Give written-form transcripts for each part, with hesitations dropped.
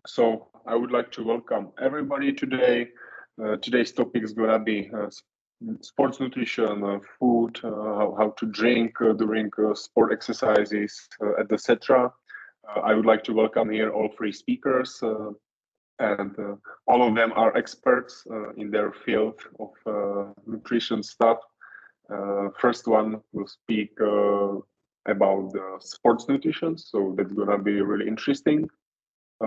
So I would like to welcome everybody today. Today's topic is going to be sports nutrition, food, how to drink during sport exercises, etc. I would like to welcome here all three speakers, and all of them are experts in their field of nutrition stuff. First one will speak about sports nutrition, so that's going to be really interesting.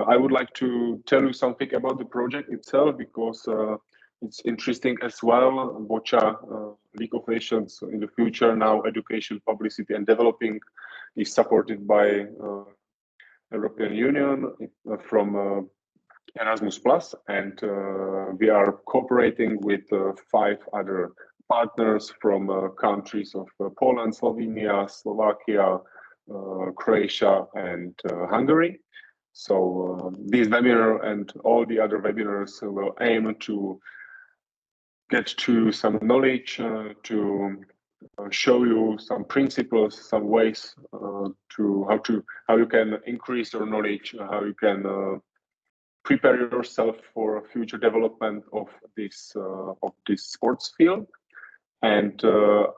I would like to tell you something about the project itself because it's interesting as well. Boccia, League of Nations in the future, now education, publicity and developing is supported by European Union from Erasmus Plus, and we are cooperating with 5 other partners from countries of Poland, Slovenia, Slovakia, Croatia and Hungary. So this webinar and all the other webinars will aim to get to some knowledge, to show you some principles, some ways to how you can increase your knowledge, how you can prepare yourself for future development of this sports field. And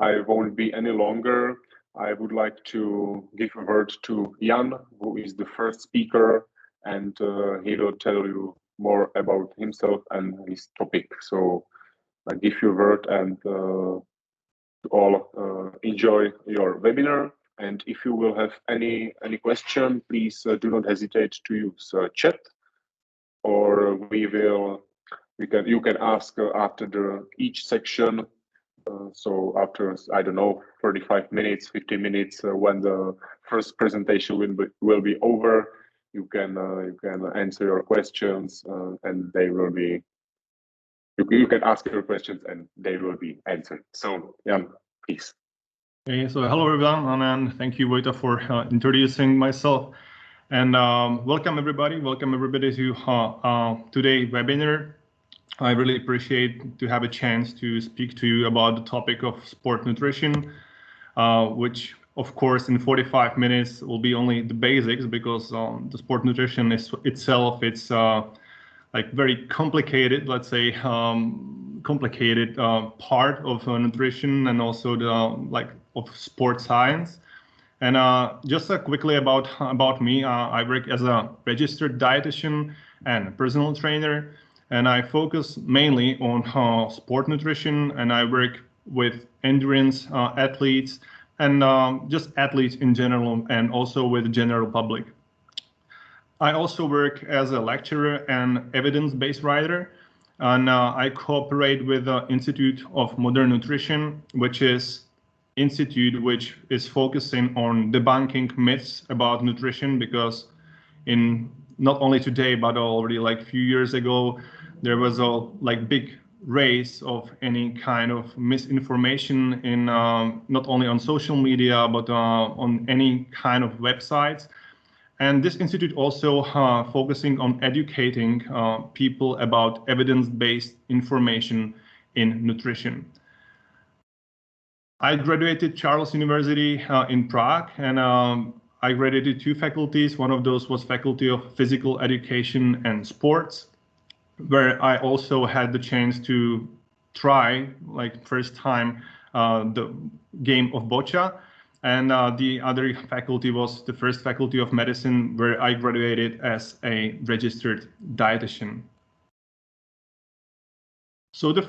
I won't be any longer. I would like to give a word to Jan, who is the first speaker, and he will tell you more about himself and his topic. So I give you a word, and all enjoy your webinar. And if you will have any question, please do not hesitate to use chat, or you can ask after each section. So after, I don't know, 35 minutes, 50 minutes, when the first presentation will be over, you can answer your questions, and they will be. You can ask your questions and they will be answered. So Jan, please. Okay, so hello everyone, and thank you, Vojta, for introducing myself. And welcome everybody to today's webinar. I really appreciate to have a chance to speak to you about the topic of sport nutrition, which of course in 45 minutes will be only the basics, because the sport nutrition itself, it's like very complicated, let's say, complicated part of nutrition, and also the of sports science. And just quickly about me, I work as a registered dietitian and personal trainer, and I focus mainly on sport nutrition, and I work with endurance athletes and just athletes in general, and also with the general public. I also work as a lecturer and evidence-based writer, and I cooperate with the Institute of Modern Nutrition, which is institute which is focusing on debunking myths about nutrition, because in not only today but already like a few years ago there was a big race of any kind of misinformation in not only on social media but on any kind of websites. And this institute also focusing on educating people about evidence-based information in nutrition. I graduated Charles University in Prague, and I graduated 2 faculties. One of those was Faculty of Physical Education and Sports, where I also had the chance to try, first time, the game of boccia. And the other faculty was the first Faculty of Medicine, where I graduated as a registered dietitian. So the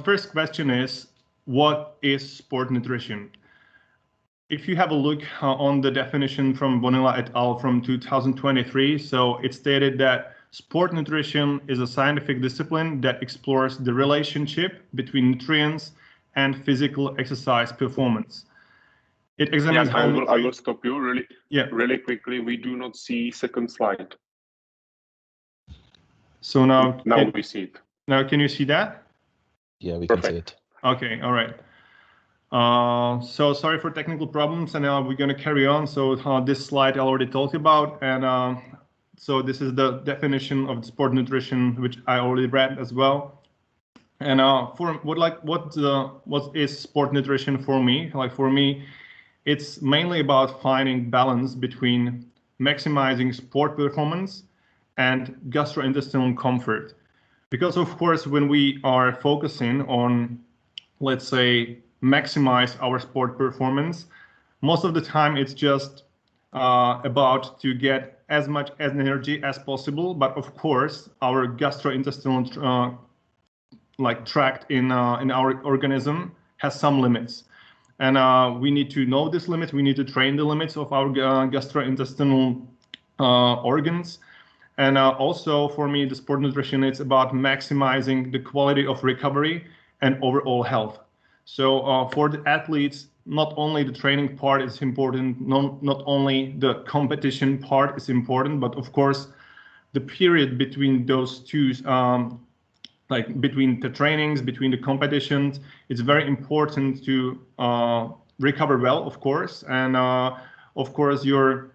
first question is, what is sport nutrition? If you have a look on the definition from Bonilla et al. From 2023, so it stated that sport nutrition is a scientific discipline that explores the relationship between nutrients and physical exercise performance. It examines I will stop you really quickly. We do not see second slide. So now we see it. Now can you see that? Yeah, we can see it. Okay, all right. So sorry for technical problems, and we're going to carry on. So this slide I already talked about, and so this is the definition of sport nutrition, which I already read as well. And what is sport nutrition for me? For me, it's mainly about finding balance between maximizing sport performance and gastrointestinal comfort. Because of course, when we are focusing on, let's say, maximize our sport performance, most of the time it's just about to get as much energy as possible. But of course, our gastrointestinal tract in our organism has some limits. And we need to know this limit. We need to train the limits of our gastrointestinal organs. And also for me, the sport nutrition, it's about maximizing the quality of recovery and overall health. So for the athletes, not only the training part is important, not only the competition part is important, but of course, the period between those two, like between the trainings, between the competitions, it's very important to recover well, of course. And of course, your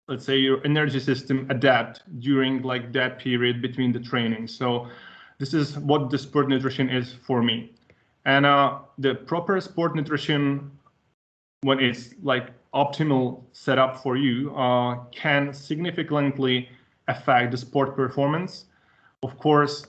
let's say your energy system adapt during like that period between the training. So this is what the sport nutrition is for me. And the proper sport nutrition, when it's like optimal setup for you, can significantly affect the sport performance. Of course,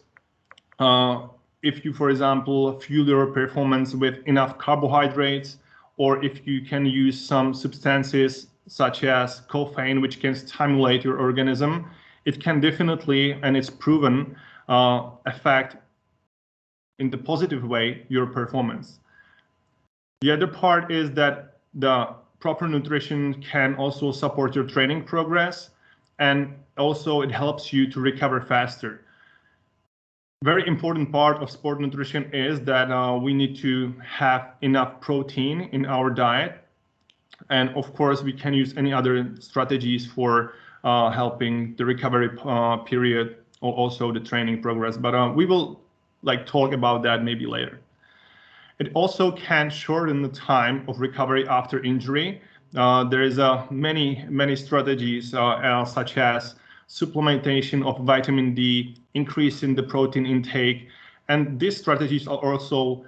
if you, for example, fuel your performance with enough carbohydrates, or if you can use some substances such as caffeine, which can stimulate your organism, it can definitely, and it's proven, affect in the positive way your performance. The other part is that the proper nutrition can also support your training progress, and also it helps you to recover faster. Very important part of sport nutrition is that we need to have enough protein in our diet. And of course, we can use any other strategies for helping the recovery period, or also the training progress. But we will like talk about that maybe later. It also can shorten the time of recovery after injury. There is many strategies such as supplementation of vitamin D, increasing the protein intake, and these strategies are also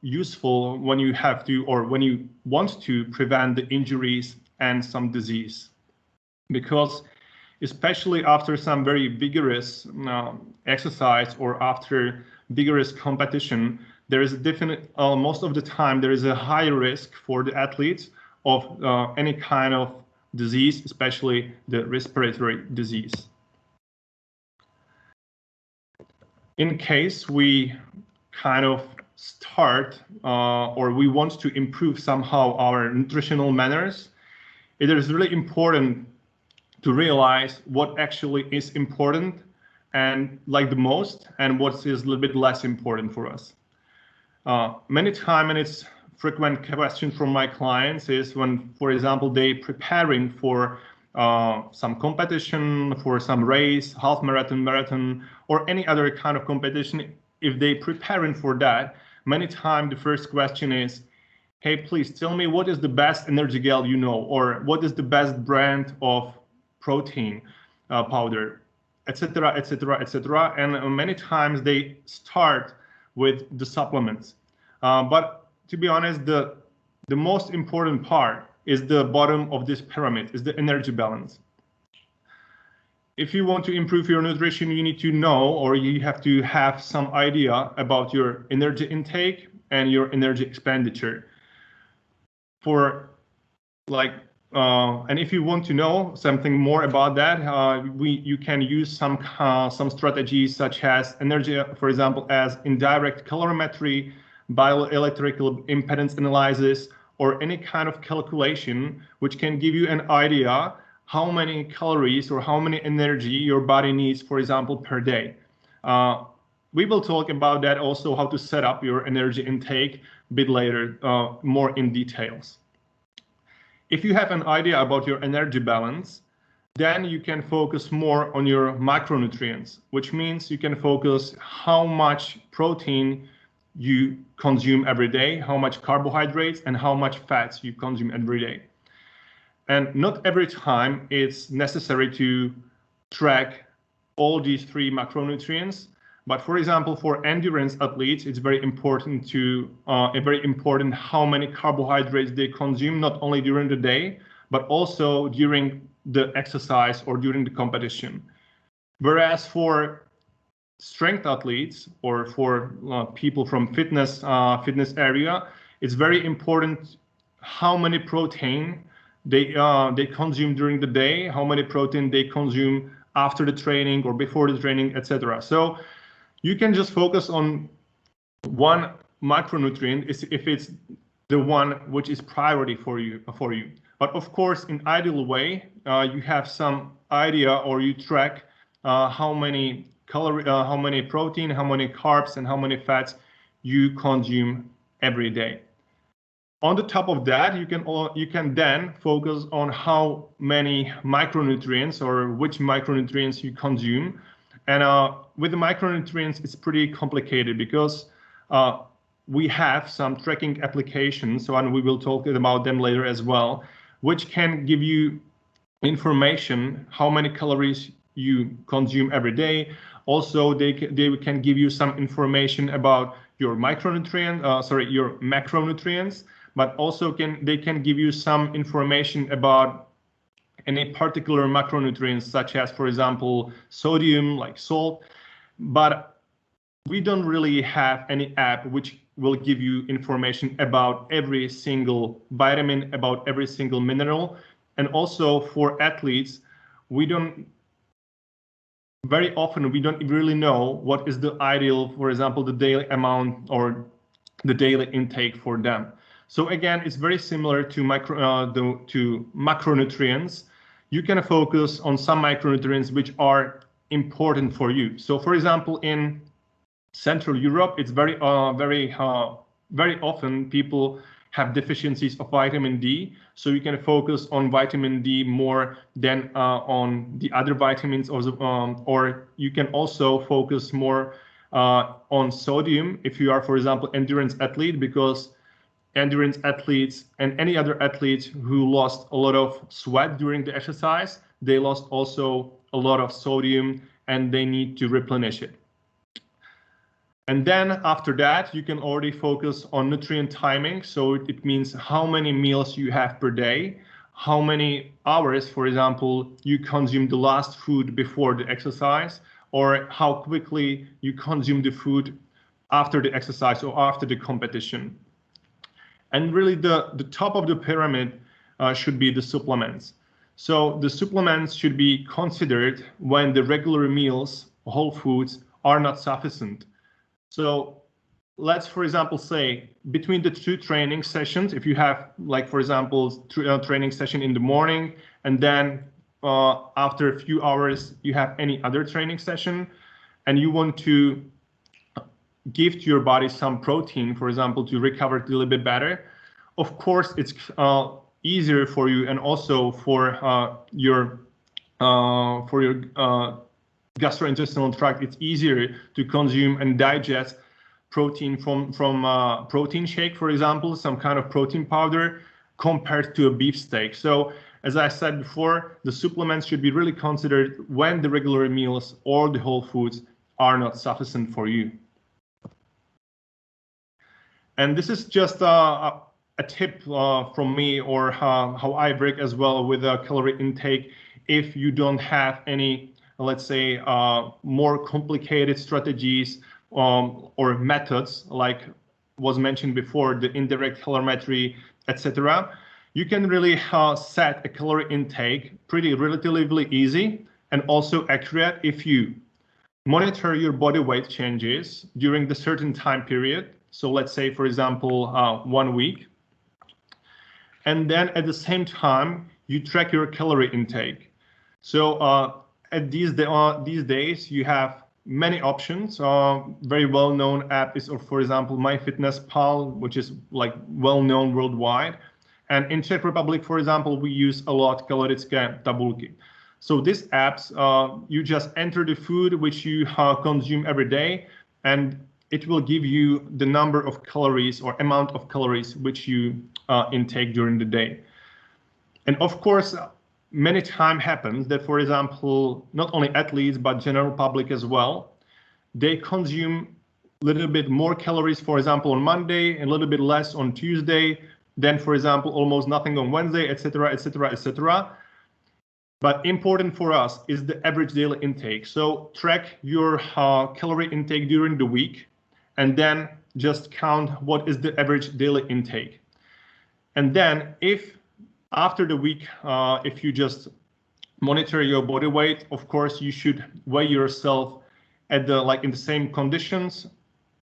useful when you have to, or when you want to prevent the injuries and some disease. Because especially after some very vigorous exercise or after vigorous competition, there is a definite, most of the time, there is a high risk for the athletes of any kind of disease, especially the respiratory disease. In case we kind of start or we want to improve somehow our nutritional manners, it is really important to realize what actually is important and like the most, and what is a little bit less important for us. Many times, and it's frequent question from my clients, is when, for example, they preparing for some competition, for some race, half marathon, or any other kind of competition. If they preparing for that, many times the first question is, hey, please tell me what is the best energy gel you know, or what is the best brand of protein powder, etc., etc., etc. And many times they start with the supplements. But to be honest, the most important part is the bottom of this pyramid, is the energy balance. If you want to improve your nutrition, you need to know, or you have to have some idea about your energy intake and your energy expenditure. For like, and if you want to know something more about that, you can use some strategies such as energy, for example, as indirect calorimetry, bioelectrical impedance analysis, or any kind of calculation which can give you an idea how many calories or how many energy your body needs, for example, per day. We will talk about that also, how to set up your energy intake a bit later, more in details. If you have an idea about your energy balance, then you can focus more on your macronutrients, which means you can focus how much protein you consume every day, how much carbohydrates, and how much fats you consume every day. And not every time it's necessary to track all these three macronutrients. But for example, for endurance athletes, it's very important how many carbohydrates they consume, not only during the day, but also during the exercise or during the competition. Whereas for strength athletes or for people from fitness area, it's very important how many protein they consume during the day, how many protein they consume after the training or before the training, etc. So you can just focus on one macronutrient if it's the one which is priority for you. But of course, in ideal way, you have some idea or you track how many how many protein, how many carbs, and how many fats you consume every day. On the top of that, you can then focus on how many micronutrients or which micronutrients you consume. And with the micronutrients, it's pretty complicated because we have some tracking applications, and we will talk about them later as well, which can give you information how many calories you consume every day. Also, they can give you some information about your your macronutrients, but also they can give you some information about any particular macronutrients, such as, for example, sodium, like salt. But we don't really have any app which will give you information about every single vitamin, about every single mineral. And also for athletes, very often we don't really know what is the ideal, for example, the daily amount or the daily intake for them. So again, it's very similar to macronutrients. You can focus on some micronutrients which are important for you. So for example, in Central Europe, it's very often people have deficiencies of vitamin D. So you can focus on vitamin D more than on the other vitamins, or you can also focus more on sodium if you are, for example, endurance athlete, because endurance athletes and any other athletes who lost a lot of sweat during the exercise, they lost also a lot of sodium and they need to replenish it. And then after that, you can already focus on nutrient timing. So it means how many meals you have per day, how many hours, for example, you consume the last food before the exercise, or how quickly you consume the food after the exercise or after the competition. And really the top of the pyramid should be the supplements. So the supplements should be considered when the regular meals, whole foods, are not sufficient. So let's, for example, say between the two training sessions, if you have, like, for example, training session in the morning, and then after a few hours, you have any other training session, and you want to give to your body some protein, for example, to recover it a little bit better. Of course, it's easier for you and also for your gastrointestinal tract. It's easier to consume and digest protein from protein shake, for example, some kind of protein powder, compared to a beef steak. So as I said before, the supplements should be really considered when the regular meals or the whole foods are not sufficient for you. And this is just a tip from me, or how I work as well with calorie intake. If you don't have any, let's say, more complicated strategies or methods, like was mentioned before, the indirect calorimetry, etc., you can really set a calorie intake pretty relatively easy and also accurate if you monitor your body weight changes during the certain time period. So let's say, for example, 1 week. And then at the same time, you track your calorie intake. So at these days, you have many options. Very well-known app is, for example, MyFitnessPal, which is like well-known worldwide. And in Czech Republic, for example, we use a lot kalorické tabulky. So these apps, you just enter the food which you consume every day, and it will give you the number of calories or amount of calories which you intake during the day. And of course, many times happens that, for example, not only athletes, but general public as well, they consume a little bit more calories, for example, on Monday, and a little bit less on Tuesday, then, for example, almost nothing on Wednesday, etc., etc., etc. But important for us is the average daily intake. So track your calorie intake during the week, and then just count what is the average daily intake. And then if after the week, if you just monitor your body weight, of course, you should weigh yourself at in the same conditions,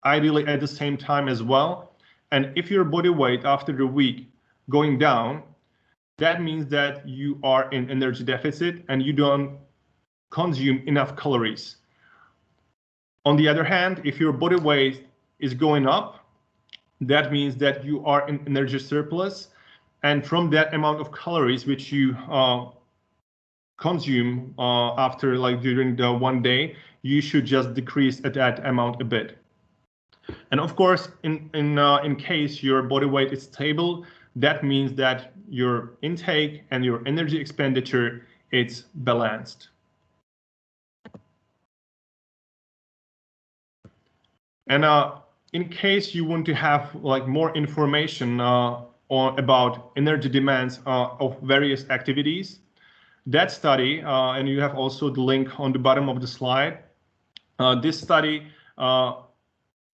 ideally at the same time as well. And if your body weight after the week going down, that means that you are in energy deficit and you don't consume enough calories. On the other hand, if your body weight is going up, that means that you are in energy surplus. And from that amount of calories which you consume after during the one day, you should just decrease that amount a bit. And of course, in case your body weight is stable, that means that your intake and your energy expenditure is balanced. And in case you want to have more information about energy demands of various activities, that study, and you have also the link on the bottom of the slide, this study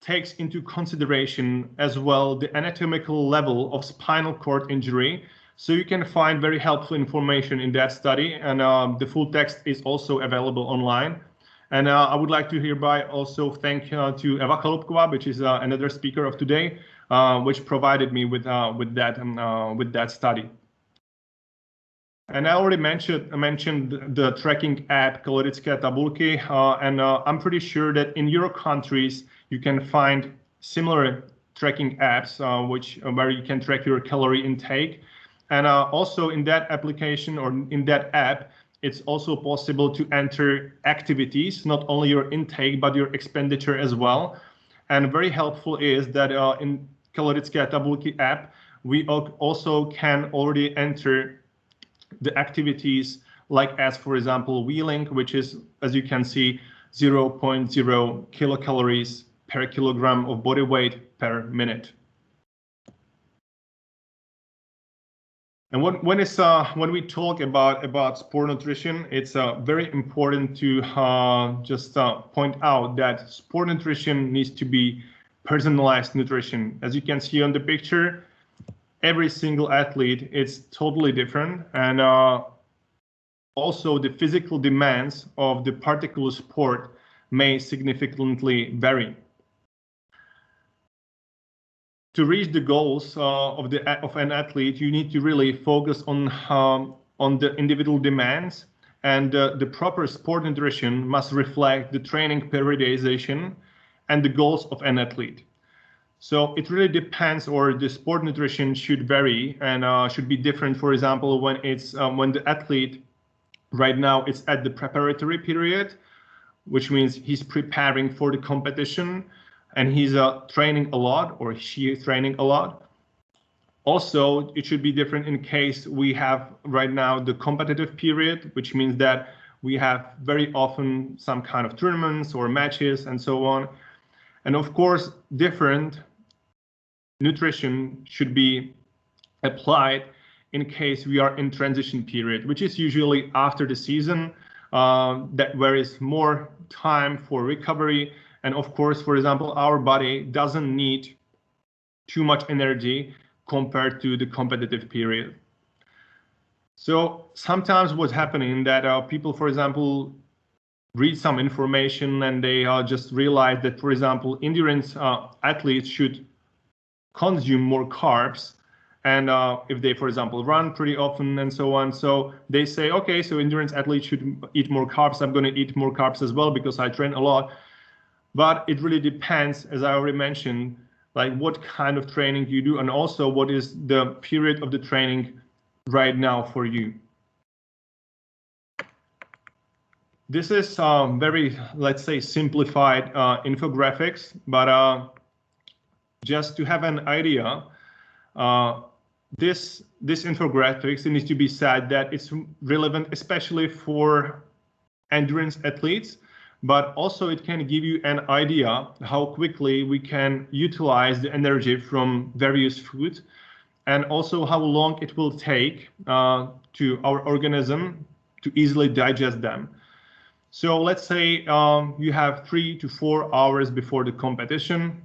takes into consideration as well the anatomical level of spinal cord injury. So you can find very helpful information in that study, and the full text is also available online. And I would like to hereby also thank to Eva Kalupkova, which is another speaker of today, which provided me with that study. And I already mentioned the tracking app Kalorické tabulky, and I'm pretty sure that in your countries you can find similar tracking apps where you can track your calorie intake. And also in that application or in that app, it's also possible to enter activities, not only your intake, but your expenditure as well. And very helpful is that in Kalorické tabulky app, we also can already enter the activities as for example, wheeling, which is, as you can see, 0.0 kilocalories per kilogram of body weight per minute. And when we talk about sport nutrition, it's very important to just point out that sport nutrition needs to be personalized nutrition. As you can see on the picture, every single athlete is totally different, and also the physical demands of the particular sport may significantly vary. To reach the goals of an athlete, you need to really focus on the individual demands, and the proper sport nutrition must reflect the training periodization and the goals of an athlete. So it really depends, or the sport nutrition should vary and should be different. For example, when the athlete right now is at the preparatory period, which means he's preparing for the competition, and he's training a lot, or she is training a lot. Also, it should be different in case we have right now the competitive period, which means that we have very often some kind of tournaments or matches and so on. And of course, different nutrition should be applied in case we are in transition period, which is usually after the season, where is more time for recovery. And of course, for example, our body doesn't need too much energy compared to the competitive period. So sometimes what's happening that people, for example, read some information and they just realize that, for example, endurance athletes should consume more carbs. And if they, for example, run pretty often and so on, so they say, okay, so endurance athletes should eat more carbs. I'm going to eat more carbs as well because I train a lot. But it really depends, as I already mentioned, what kind of training you do, and also what is the period of the training right now for you. This is very, let's say, simplified infographics, but just to have an idea, this infographics, it needs to be said that it's relevant especially for endurance athletes, but also it can give you an idea how quickly we can utilize the energy from various foods, and also how long it will take to our organism to easily digest them. So let's say you have 3 to 4 hours before the competition.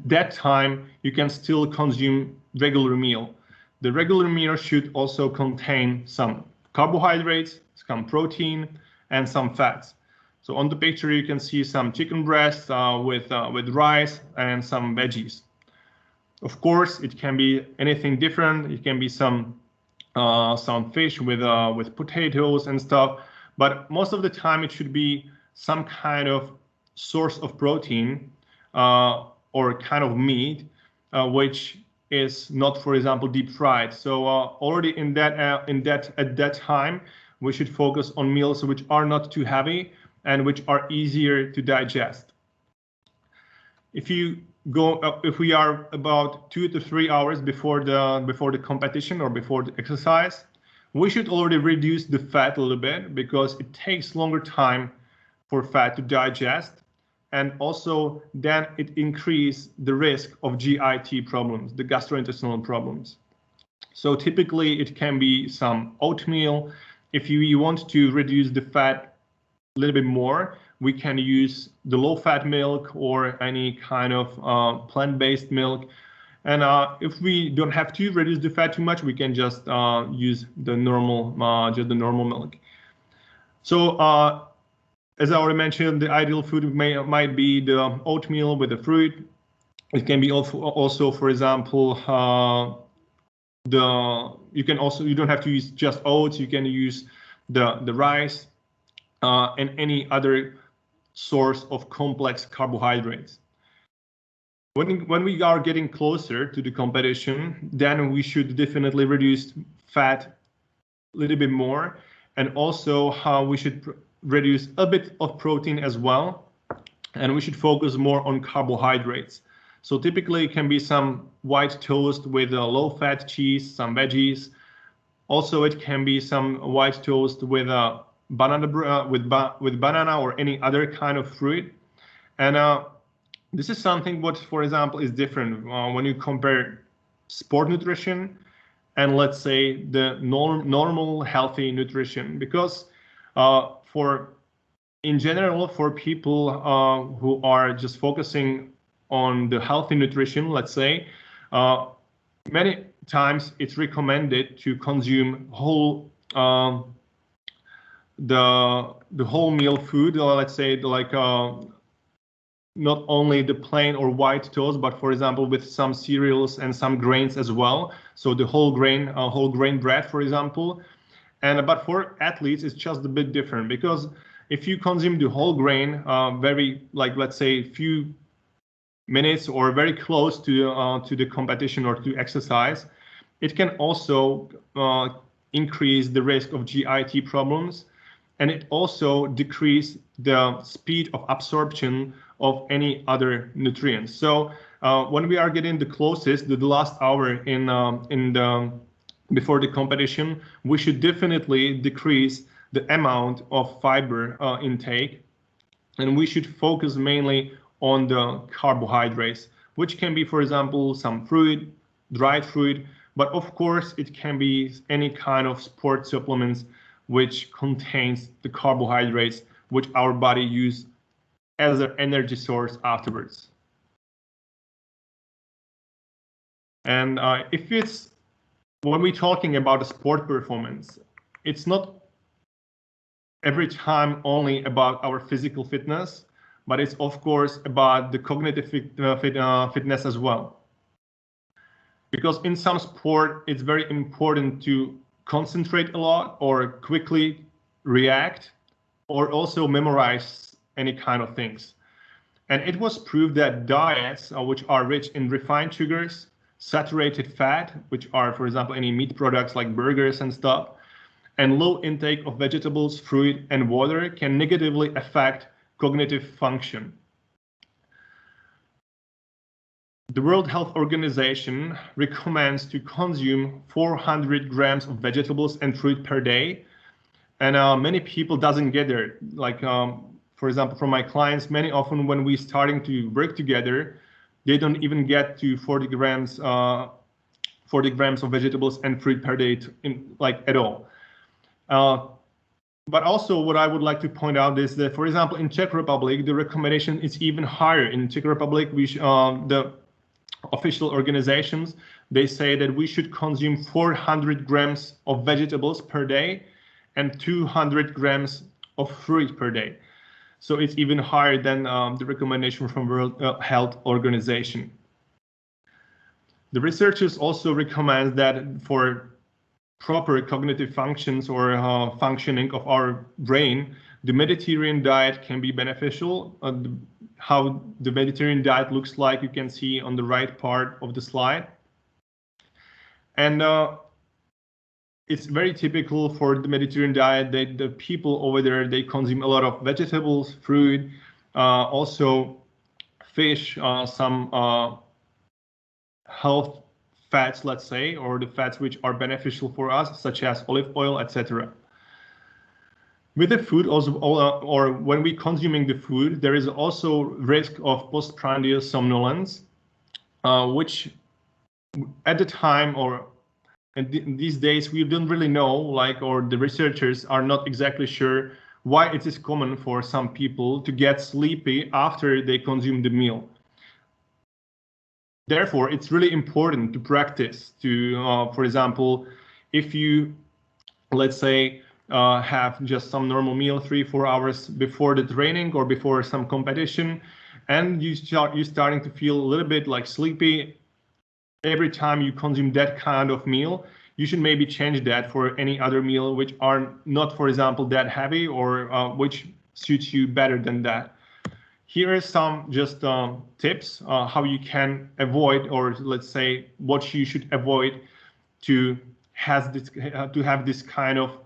That time you can still consume regular meal. The regular meal should also contain some carbohydrates, some protein, and some fats. So on the picture you can see some chicken breast with rice and some veggies. Of course, it can be anything different. It can be some fish with potatoes and stuff. But most of the time, it should be some kind of source of protein or kind of meat, which is not, for example, deep fried. So already at that time, we should focus on meals which are not too heavy and which are easier to digest. If we are about 2 to 3 hours before the competition or before the exercise, we should already reduce the fat a little bit, because it takes longer time for fat to digest, and also then it increases the risk of GIT problems, the gastrointestinal problems. So typically it can be some oatmeal. If you want to reduce the fat a little bit more, we can use the low-fat milk or any kind of plant-based milk. And if we don't have to reduce the fat too much, we can just use the normal milk. So as I already mentioned, the ideal food might be the oatmeal with the fruit. It can be also, for example, you don't have to use just oats. You can use the rice and any other source of complex carbohydrates. When we are getting closer to the competition, then we should definitely reduce fat a little bit more, and also we should reduce a bit of protein as well, and we should focus more on carbohydrates. So typically it can be some white toast with a low-fat cheese, some veggies. Also, it can be some white toast with a banana with banana or any other kind of fruit. And this is something what, for example, is different when you compare sport nutrition and, let's say, the normal healthy nutrition, because in general, for people who are just focusing on the healthy nutrition, let's say, many times it's recommended to consume whole the whole meal food, let's say, like not only the plain or white toast, but for example with some cereals and some grains as well. So the whole grain bread, for example. But for athletes, it's just a bit different, because if you consume the whole grain let's say few minutes or very close to the competition or to exercise, it can also increase the risk of GIT problems, and it also decrease the speed of absorption of any other nutrients. So when we are getting the closest, the last hour before the competition, we should definitely decrease the amount of fiber intake, and we should focus mainly on the carbohydrates, which can be, for example, some fruit, dried fruit, but of course it can be any kind of sport supplements which contains the carbohydrates which our body use as an energy source afterwards. And when we're talking about the sport performance, it's not every time only about our physical fitness, but it's of course about the cognitive fitness as well. Because in some sport, it's very important to concentrate a lot or quickly react, or also memorize any kind of things. And it was proved that diets which are rich in refined sugars, saturated fat, which are, for example, any meat products like burgers and stuff, and low intake of vegetables, fruit, and water can negatively affect cognitive function. The World Health Organization recommends to consume 400 grams of vegetables and fruit per day, and many people doesn't get there. Like, for example, from my clients, many often when we starting to work together, they don't even get to 40 grams of vegetables and fruit per day at all. But also what I would like to point out is that, for example, in Czech Republic, the recommendation is even higher. In Czech Republic, the official organizations, they say that we should consume 400 grams of vegetables per day and 200 grams of fruit per day. So it's even higher than the recommendation from World Health Organization. The researchers also recommend that for proper cognitive functions or functioning of our brain, the Mediterranean diet can be beneficial. How the Mediterranean diet looks like, you can see on the right part of the slide. And it's very typical for the Mediterranean diet that the people over there, they consume a lot of vegetables, fruit, also fish, some health fats, let's say, or the fats which are beneficial for us, such as olive oil, etc. With the food also, or when we consuming the food, there is also risk of postprandial somnolence, which at the time or these days we don't really know, or the researchers are not exactly sure why it is common for some people to get sleepy after they consume the meal. Therefore, it's really important to practice to, for example, if you, let's say, have just some normal meal 3-4 hours before the training or before some competition, and you're starting to feel a little bit sleepy every time you consume that kind of meal, you should maybe change that for any other meal which are not, for example, that heavy or which suits you better than that. Here are some just tips how you can avoid, or let's say what you should avoid to have this kind of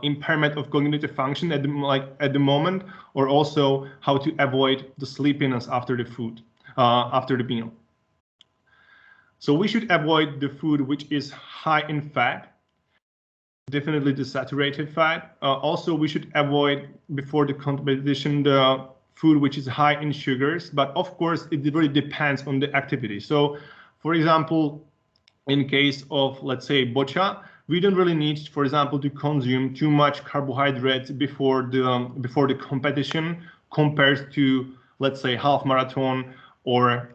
impairment of cognitive function at the moment, or also how to avoid the sleepiness after the food, after the meal. So we should avoid the food which is high in fat, definitely the saturated fat. Also, we should avoid before the competition the food which is high in sugars, but of course it really depends on the activity. So, for example, in case of, let's say, boccia, we don't really need, for example, to consume too much carbohydrates before the competition compared to, let's say, half marathon or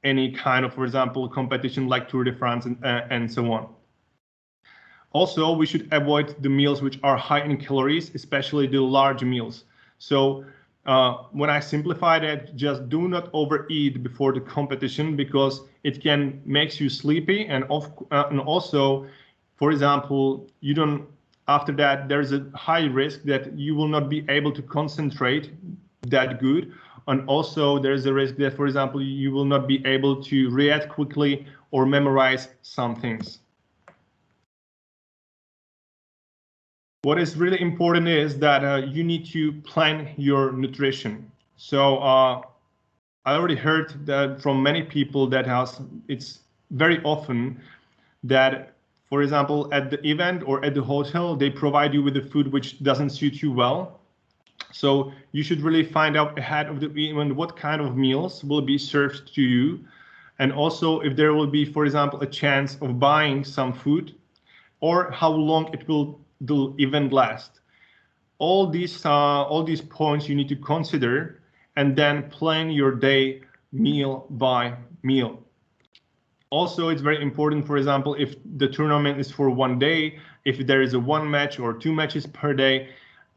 any kind of, for example, competition like Tour de France and so on. Also, we should avoid the meals which are high in calories, especially the large meals. So when I simplify that, just do not overeat before the competition, because it can make you sleepy, and also, for example, after that there's a high risk that you will not be able to concentrate that good, and also there's a risk that, for example, you will not be able to react quickly or memorize some things. What is really important is that you need to plan your nutrition. So I already heard that from many people that it's very often that, for example, at the event or at the hotel, they provide you with the food which doesn't suit you well. So you should really find out ahead of the event what kind of meals will be served to you, and also if there will be, for example, a chance of buying some food, or how long it will the event last. All these points you need to consider, and then plan your day meal by meal. Also, it's very important, for example, if the tournament is for one day, if there is a 1 match or 2 matches per day,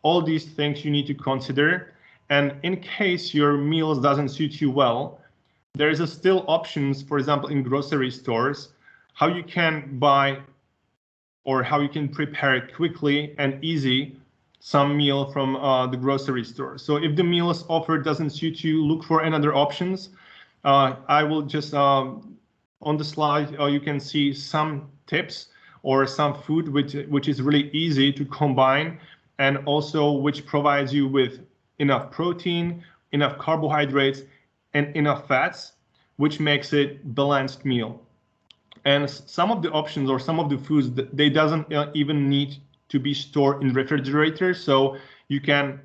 all these things you need to consider. And in case your meals doesn't suit you well, there is still options, for example, in grocery stores, how you can buy or how you can prepare quickly and easy some meal from the grocery store. So if the meal is offered doesn't suit you, look for another options. I will just, on the slide, you can see some tips or some food which is really easy to combine, and also which provides you with enough protein, enough carbohydrates, and enough fats, which makes it balanced meal. And some of the options or some of the foods, they doesn't even need to be stored in refrigerators. So you can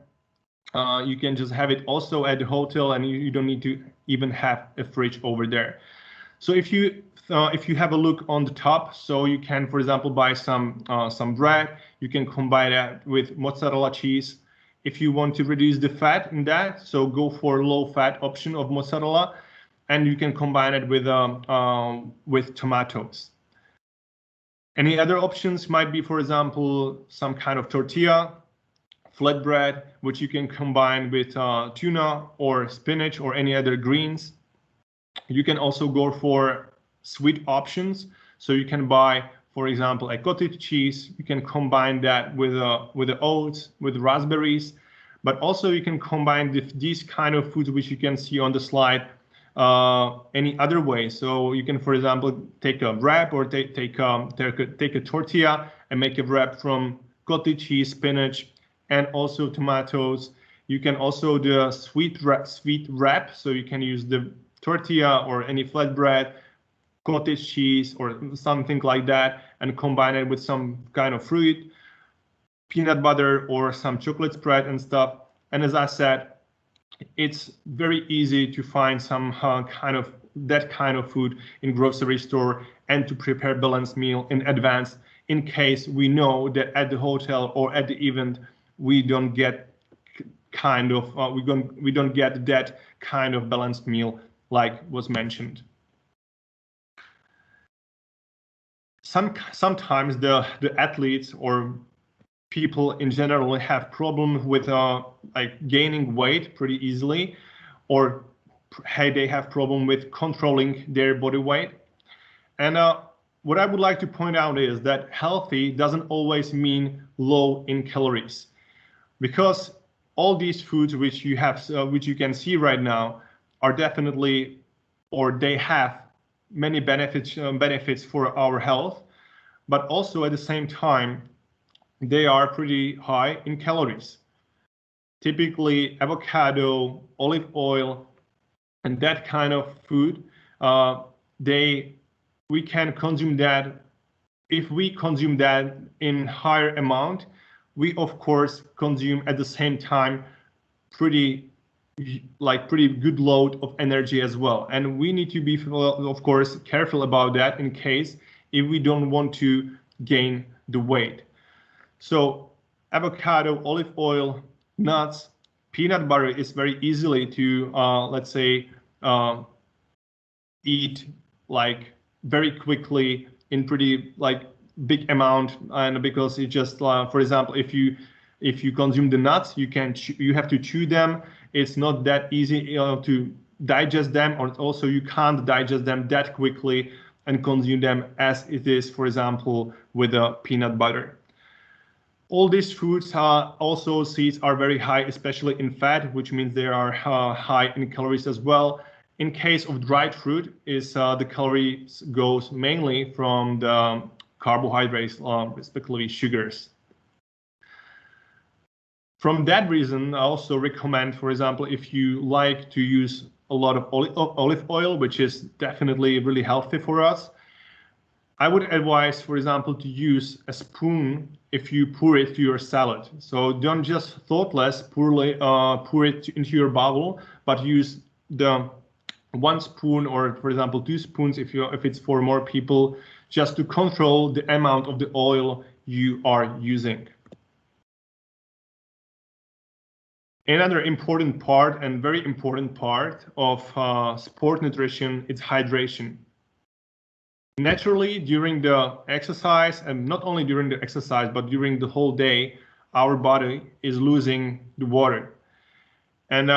just have it also at the hotel, and you don't need to even have a fridge over there. So if you have a look on the top, so you can, for example, buy some bread. You can combine that with mozzarella cheese. If you want to reduce the fat in that, so go for low-fat option of mozzarella, and you can combine it with tomatoes. Any other options might be, for example, some kind of tortilla, flatbread, which you can combine with tuna or spinach or any other greens. You can also go for sweet options. So you can buy, for example, a cottage cheese. You can combine that with the oats, with raspberries, but also you can combine these kind of foods which you can see on the slide any other way. So you can, for example, take a wrap or take a tortilla and make a wrap from cottage cheese, spinach, and also tomatoes. You can also do a sweet wrap. So you can use the tortilla or any flatbread, cottage cheese, or something like that, and combine it with some kind of fruit, peanut butter, or some chocolate spread and stuff. And as I said, it's very easy to find some that kind of food in grocery store and to prepare balanced meal in advance in case we know that at the hotel or at the event we don't get we don't get that kind of balanced meal like was mentioned. Sometimes the athletes or people in general have problems with like gaining weight pretty easily, or they have problem with controlling their body weight. And what I would like to point out is that healthy doesn't always mean low in calories, because all these foods which you have, which you can see right now, are definitely, or they have many benefits for our health, but also at the same time they are pretty high in calories. Typically, avocado, olive oil, and that kind of food, we can consume that. If we consume that in higher amount, we of course consume at the same time pretty good load of energy as well. And we need to be, of course, careful about that in case if we don't want to gain the weight. So avocado, olive oil, nuts, peanut butter is very easily to, let's say, eat like very quickly in pretty like big amount, and because it just, for example, if you consume the nuts, you have to chew them. It's not that easy to digest them, or also you can't digest them that quickly and consume them as it is, for example, with the peanut butter. All these foods also seeds are very high, especially in fat, which means they are high in calories as well. In case of dried fruit, the calories goes mainly from the carbohydrates, respectively sugars. From that reason, I also recommend, for example, if you like to use a lot of olive oil, which is definitely really healthy for us, I would advise, for example, to use a spoon if you pour it to your salad. So don't just thoughtless pour it into your bowl, but use the 1 spoon or, for example, 2 spoons if it's for more people, just to control the amount of the oil you are using. Another important part and very important part of sport nutrition is hydration. Naturally, during the exercise, and not only during the exercise, but during the whole day, our body is losing the water. And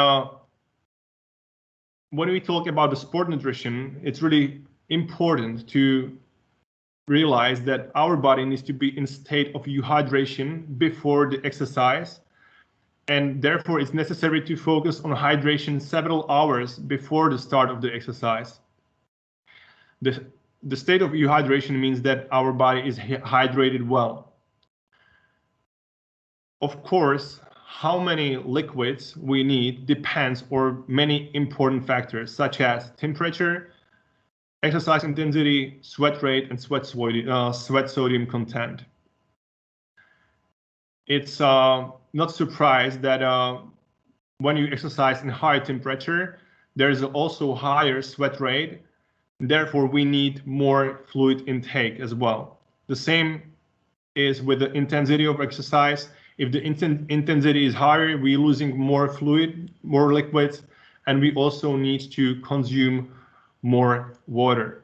when we talk about the sport nutrition, it's really important to realize that our body needs to be in state of euhydration before the exercise. And therefore, it's necessary to focus on hydration several hours before the start of the exercise. The state of euhydration means that our body is hydrated well. Of course, how many liquids we need depends on many important factors, such as temperature, exercise intensity, sweat rate, and sweat sodium content. It's not surprised that when you exercise in high temperature, there is also higher sweat rate. Therefore, we need more fluid intake as well. The same is with the intensity of exercise. If the intensity is higher, we're losing more fluid, more liquids, and we also need to consume more water.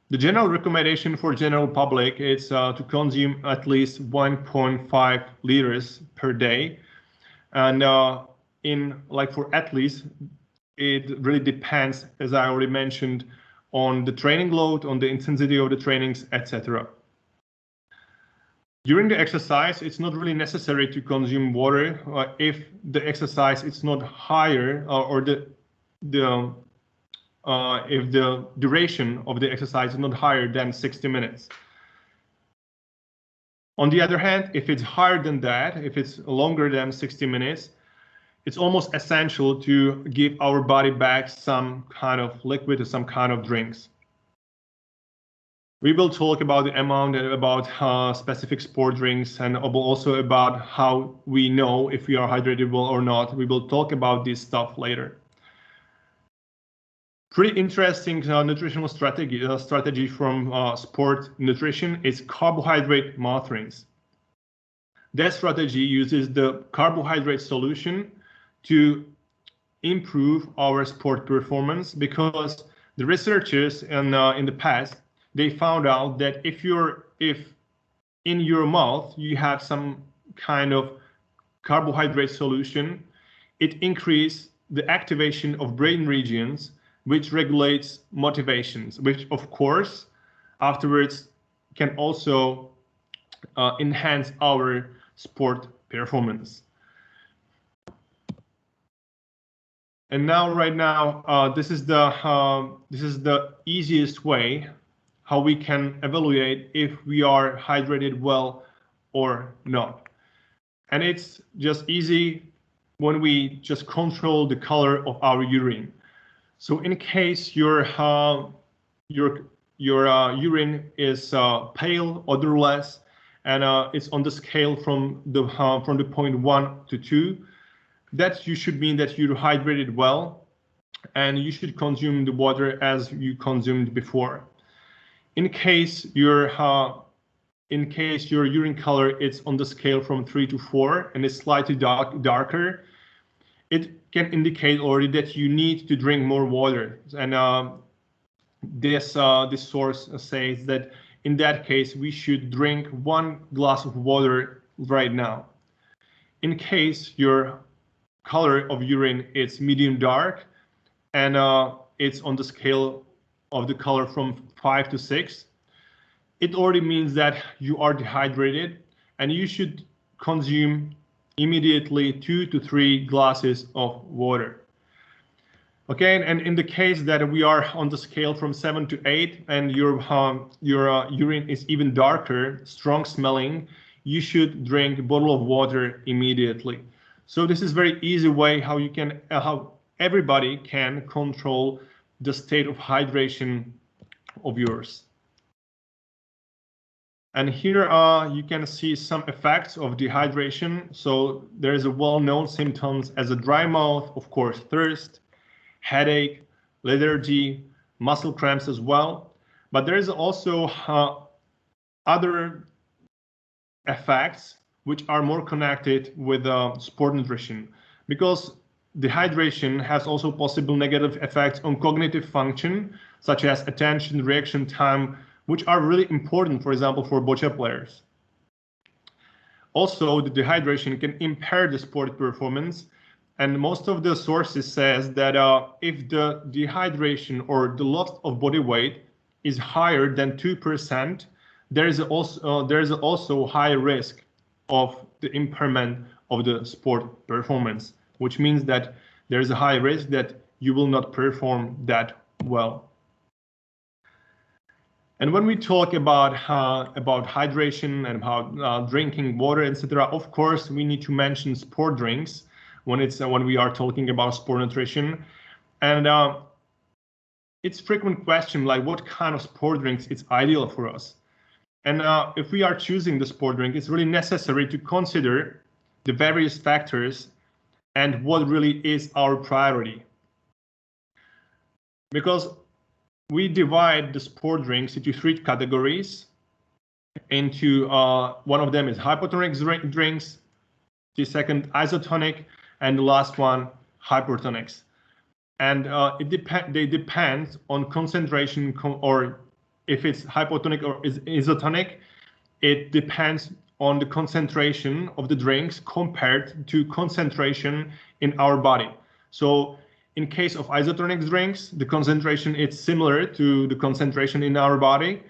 The general recommendation for general public is to consume at least 1.5 liters per day. And for athletes, it really depends, as I already mentioned, on the training load, on the intensity of the trainings, etc. During the exercise, it's not really necessary to consume water if the exercise is not higher if the duration of the exercise is not higher than 60 minutes. On the other hand, if it's higher than that, if it's longer than 60 minutes, it's almost essential to give our body back some kind of liquid or some kind of drinks. We will talk about the amount and about specific sport drinks, and also about how we know if we are hydrated well or not. We will talk about this stuff later. Pretty interesting nutritional strategy from sport nutrition is carbohydrate monitoring. That strategy uses the carbohydrate solution to improve our sport performance, because the researchers in the past, they found out that if in your mouth you have some kind of carbohydrate solution, it increases the activation of brain regions which regulates motivations, which of course afterwards can also enhance our sport performance. And now, right now, this is the easiest way how we can evaluate if we are hydrated well or not. And it's just easy when we just control the color of our urine. So in case your urine is pale, odorless, and it's on the scale from the point 1 to 2, that you should mean that you're hydrated well, and you should consume the water as you consumed before. In case your urine color is on the scale from 3 to 4 and is slightly darker, it can indicate already that you need to drink more water. And this source says that in that case we should drink 1 glass of water right now. In case your color of urine is medium dark and it's on the scale of the color from 5 to 6, it already means that you are dehydrated, and you should consume immediately 2 to 3 glasses of water. Okay, and in the case that we are on the scale from 7 to 8 and your urine is even darker, strong smelling, you should drink a bottle of water immediately. So this is very easy way how you can how everybody can control the state of hydration of yours. And here you can see some effects of dehydration. So there is a well-known symptoms as a dry mouth, of course, thirst, headache, lethargy, muscle cramps as well. But there is also other effects which are more connected with sport nutrition, because dehydration has also possible negative effects on cognitive function, such as attention, reaction time, which are really important, for example, for bocce players. Also, the dehydration can impair the sport performance, and most of the sources says that if the dehydration or the loss of body weight is higher than 2%, there is also high risk of the impairment of the sport performance, which means that there is a high risk that you will not perform that well. And when we talk about hydration and about drinking water, etc., of course we need to mention sport drinks when we are talking about sport nutrition. And it's a frequent question, like what kind of sport drinks is ideal for us. And if we are choosing the sport drink, it's really necessary to consider the various factors and what really is our priority. Because we divide the sport drinks into 3 categories. Into one of them is hypotonic drinks, the second isotonic, and the last one hypertonics. And they depend on concentration, or if it's hypotonic or is isotonic, it depends on the concentration of the drinks compared to concentration in our body. So in case of isotonic drinks, the concentration is similar to the concentration in our body.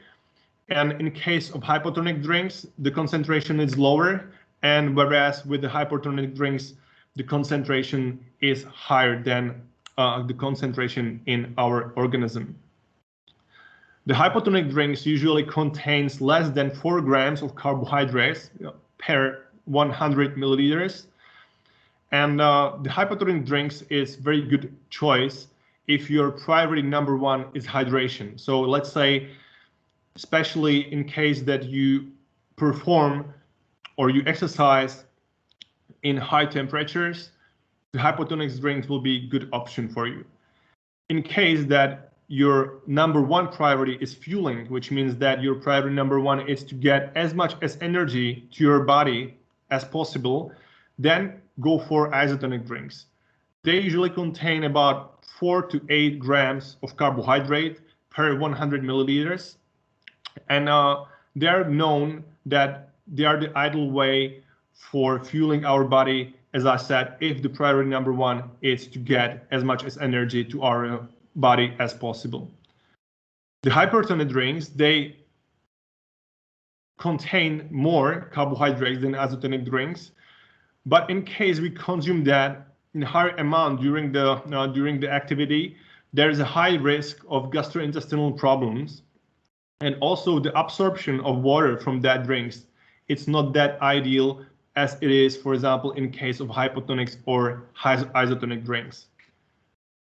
And in case of hypotonic drinks, the concentration is lower. And whereas with the hypertonic drinks, the concentration is higher than the concentration in our organism. The hypotonic drinks usually contains less than 4 grams of carbohydrates per 100 milliliters. And the hypotonic drinks is very good choice if your priority number 1 is hydration. So let's say, especially in case that you perform or you exercise in high temperatures, the hypotonic drinks will be a good option for you. In case that your number 1 priority is fueling, which means that your priority number 1 is to get as much as energy to your body as possible, then go for isotonic drinks. They usually contain about 4 to 8 grams of carbohydrate per 100 milliliters. And they are known that they are the ideal way for fueling our body, as I said, if the priority number 1 is to get as much as energy to our body as possible. The hypertonic drinks, they contain more carbohydrates than isotonic drinks, but in case we consume that in higher amount during the activity, there is a high risk of gastrointestinal problems, and also the absorption of water from that drinks. It's not that ideal as it is, for example, in case of hypotonics or isotonic drinks.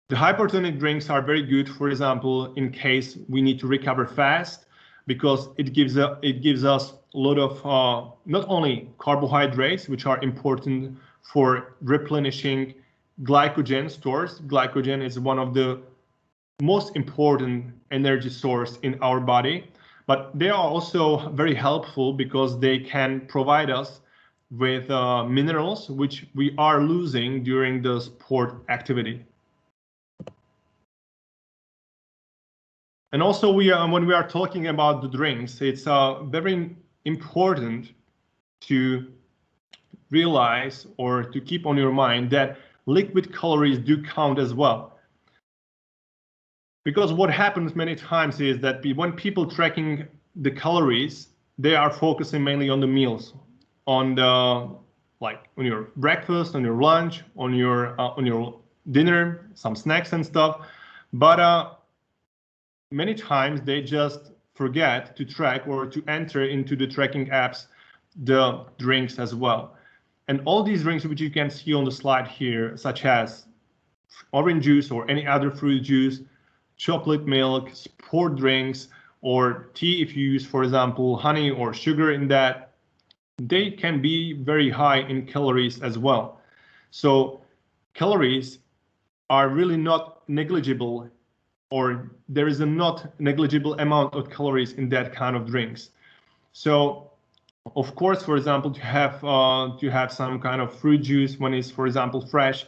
The hypertonic drinks are very good, for example, in case we need to recover fast, because it gives us a lot of not only carbohydrates, which are important for replenishing glycogen stores. Glycogen is one of the most important energy source in our body, but they are also very helpful because they can provide us with minerals which we are losing during the sport activity. And also when we are talking about the drinks, it's very important to realize or to keep on your mind that liquid calories do count as well. Because what happens many times is that when people tracking the calories, they are focusing mainly on the meals, on your breakfast, on your lunch, on your dinner, some snacks and stuff. But many times they just forget to track or to enter into the tracking apps the drinks as well. And all these drinks which you can see on the slide here, such as orange juice or any other fruit juice, chocolate milk, sport drinks, or tea if you use, for example, honey or sugar in that, they can be very high in calories as well. So calories are really not negligible, or there is a not negligible amount of calories in that kind of drinks. So of course, for example, to have some kind of fruit juice when it's, for example, fresh,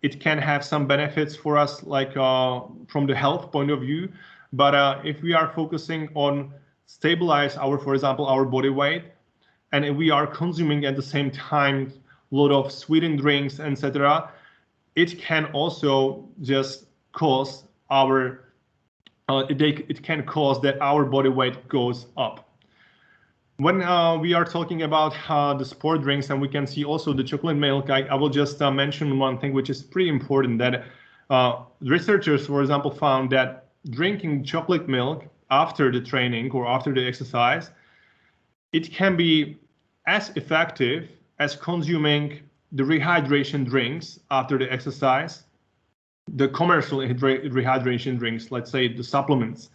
it can have some benefits for us, like from the health point of view. But if we are focusing on stabilize our, for example, our body weight, and if we are consuming at the same time a lot of sweetened drinks, etc., it can also just cause it can cause that our body weight goes up. When we are talking about the sport drinks, and we can see also the chocolate milk, I will just mention one thing which is pretty important, that researchers, for example, found that drinking chocolate milk after the training or after the exercise, it can be as effective as consuming the rehydration drinks after the exercise, the commercial rehydration drinks, let's say the supplements.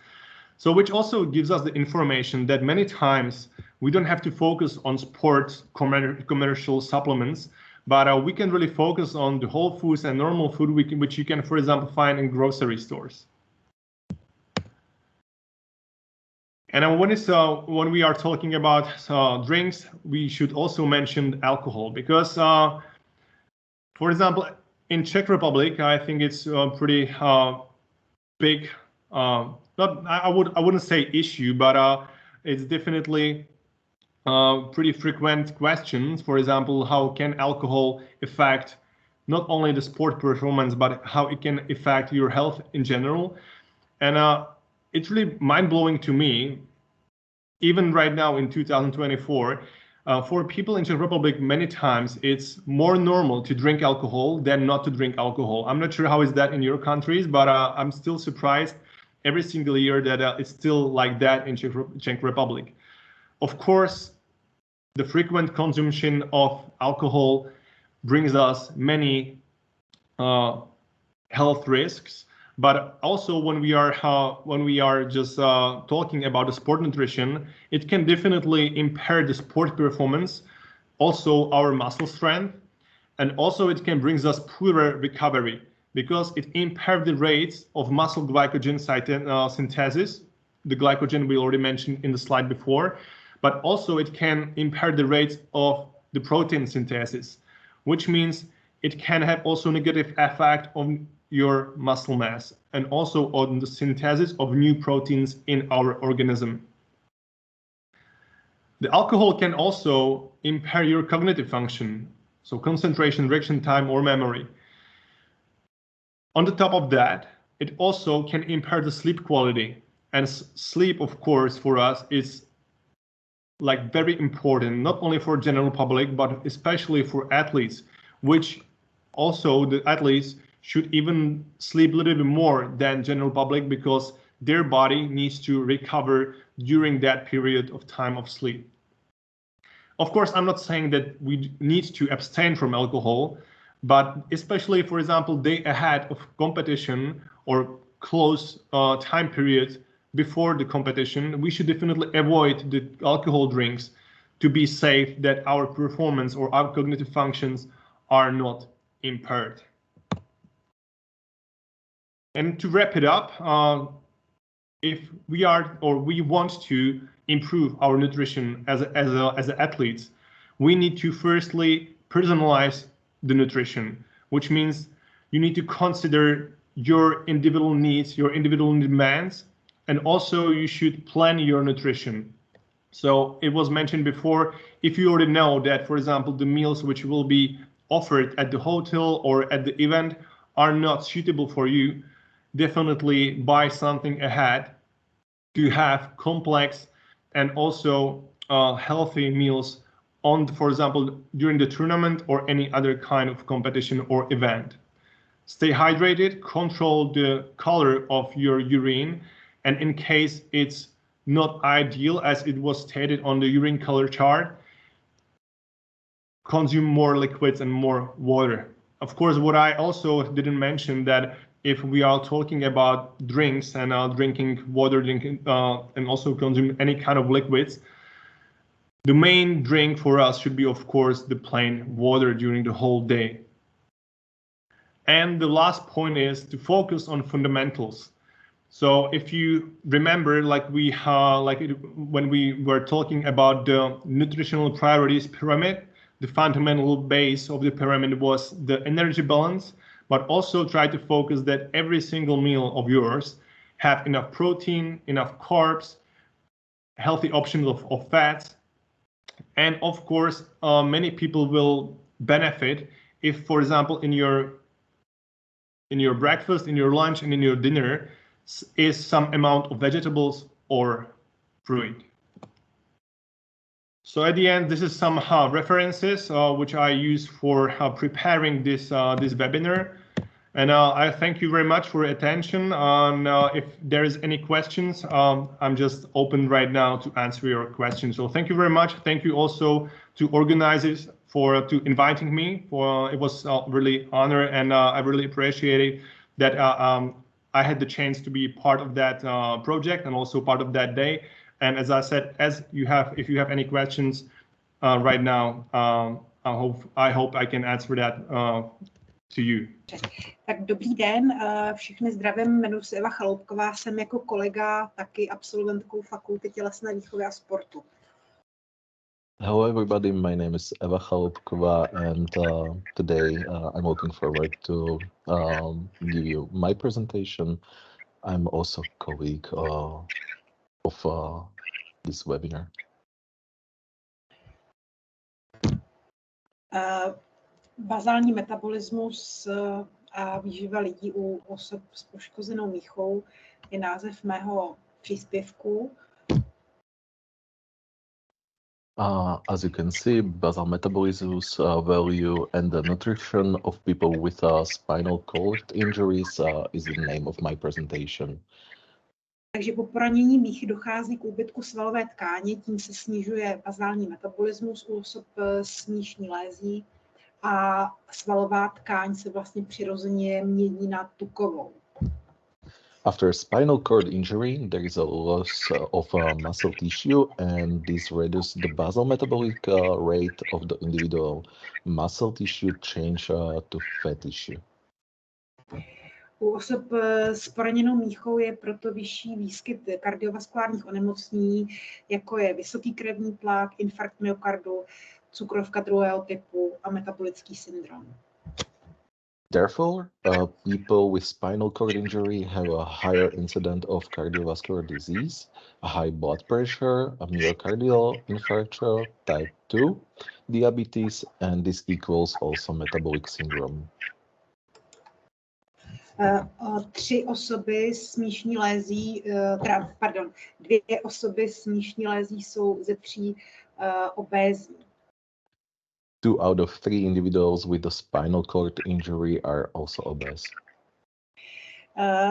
So which also gives us the information that many times we don't have to focus on sports commercial supplements, but we can really focus on the whole foods and normal food which you can, for example, find in grocery stores. And when we are talking about drinks, we should also mention alcohol because, for example, in Czech Republic, I think it's pretty big. I wouldn't say issue, but it's definitely pretty frequent questions. For example, how can alcohol affect not only the sport performance, but how it can affect your health in general? And it's really mind-blowing to me, even right now in 2024, for people in Czech Republic, many times it's more normal to drink alcohol than not to drink alcohol. I'm not sure how is that in your countries, but I'm still surprised every single year that it's still like that in Czech Republic. Of course, the frequent consumption of alcohol brings us many health risks. But also when we are just talking about the sport nutrition, it can definitely impair the sport performance, also our muscle strength, and also it can bring us poorer recovery because it impairs the rates of muscle glycogen synthesis, the glycogen we already mentioned in the slide before, but also it can impair the rates of the protein synthesis, which means it can have also negative effect on your muscle mass and also on the synthesis of new proteins in our organism. The alcohol can also impair your cognitive function, so concentration, reaction time, or memory. On the top of that, it also can impair the sleep quality. And sleep, of course, for us is like very important, not only for general public, but especially for athletes, which also the athletes should even sleep a little bit more than general public because their body needs to recover during that period of time of sleep. Of course, I'm not saying that we need to abstain from alcohol, but especially, for example, day ahead of competition or close time period before the competition, we should definitely avoid the alcohol drinks to be safe that our performance or our cognitive functions are not impaired. And to wrap it up, if we want to improve our nutrition as athletes, we need to firstly personalize the nutrition, which means you need to consider your individual needs, your individual demands, and also you should plan your nutrition. So it was mentioned before, if you already know that, for example, the meals which will be offered at the hotel or at the event are not suitable for you, definitely buy something ahead to have complex and also healthy meals on, for example, during the tournament or any other kind of competition or event. Stay hydrated, control the color of your urine, and in case it's not ideal as it was stated on the urine color chart, consume more liquids and more water. Of course, what I also didn't mention that if we are talking about drinks and drinking water, and also consume any kind of liquids, the main drink for us should be, of course, the plain water during the whole day. And the last point is to focus on fundamentals. So if you remember, when we were talking about the nutritional priorities pyramid, the fundamental base of the pyramid was the energy balance, but also try to focus that every single meal of yours have enough protein, enough carbs, healthy options of fats. And of course, many people will benefit if, for example, in your breakfast, in your lunch, and in your dinner is some amount of vegetables or fruit. So at the end, this is some references which I use for preparing this webinar. And I thank you very much for your attention. If there is any questions, I'm just open right now to answer your questions. So thank you very much. Thank you also to organizers to inviting me. It was really honor, and I really appreciate it that I had the chance to be part of that project and also part of that day. And as I said, if you have any questions right now, I hope I can answer that to you. Tak dobrý den, všechny zdravím, jmenuji se Eva Chaloupková, jsem jako kolega taky absolventkou Fakulty tělesné výchovy a sportu. Hello, everybody. My name is Eva Chaloupková, and today I'm looking forward to give you my presentation. I'm also a colleague of this webinar. Bazální metabolismus a výživa lidí u osob s poškozenou míchou je název mého příspěvku. As you can see, basal metabolism's value and the nutrition of people with spinal cord injuries is the name of my presentation. Takže po poranění míchy dochází k úbytku svalové tkáně, tím se snižuje bazální metabolismus u osob s míšní lézí a svalová tkáň se vlastně přirozeně mění na tukovou. After spinal cord injury, there is a loss of muscle tissue, and this reduces the basal metabolic rate of the individual muscle tissue change to fat tissue. U osob s poraněnou míchou je proto vyšší výskyt kardiovaskulárních onemocnění, jako je vysoký krevní tlak, infarkt myokardu, cukrovka druhého typu a metabolický syndrom. Therefore, people with spinal cord injury have a higher incidence of cardiovascular disease, a high blood pressure, a myocardial infarction, type 2, diabetes, and this equals also metabolic syndrome. Dvě osoby s míšní lézí jsou ze 3 obézní. 2 out of 3 individuals with a spinal cord injury are also obese.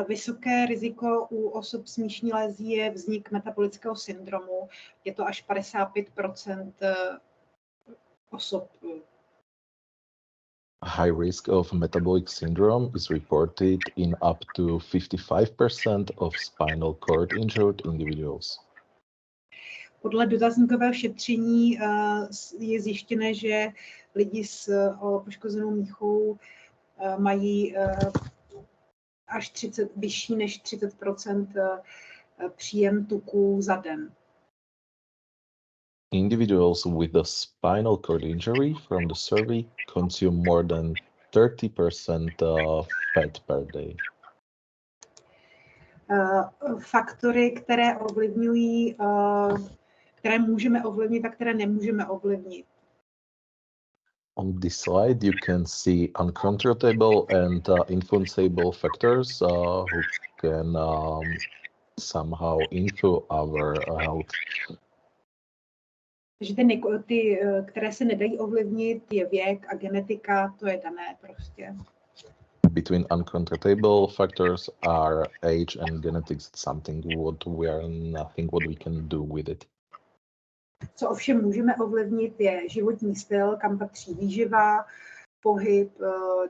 Vysoké riziko u osob s míšní lézí je vznik metabolického syndromu. Je to až 55% osob. A high risk of metabolic syndrome is reported in up to 55% of spinal cord injured individuals. Podle dotazníkového šetření je zjištěné, že lidi s poškozenou míchou mají až vyšší než 30% příjem tuků za den. Individuals with a spinal cord injury from the survey consume more than 30% fat per day. Faktory, které ovlivňují, které můžeme ovlivnit a které nemůžeme ovlivnit. On this slide, you can see uncontrollable and influenceable factors who can somehow influence our health. Takže ty, které se nedají ovlivnit, je věk a genetika, to je dané prostě. Between uncontrollable factors are age and genetics, something what we can do with it. Co ovšem můžeme ovlivnit, je životní styl, kam patří výživa, pohyb,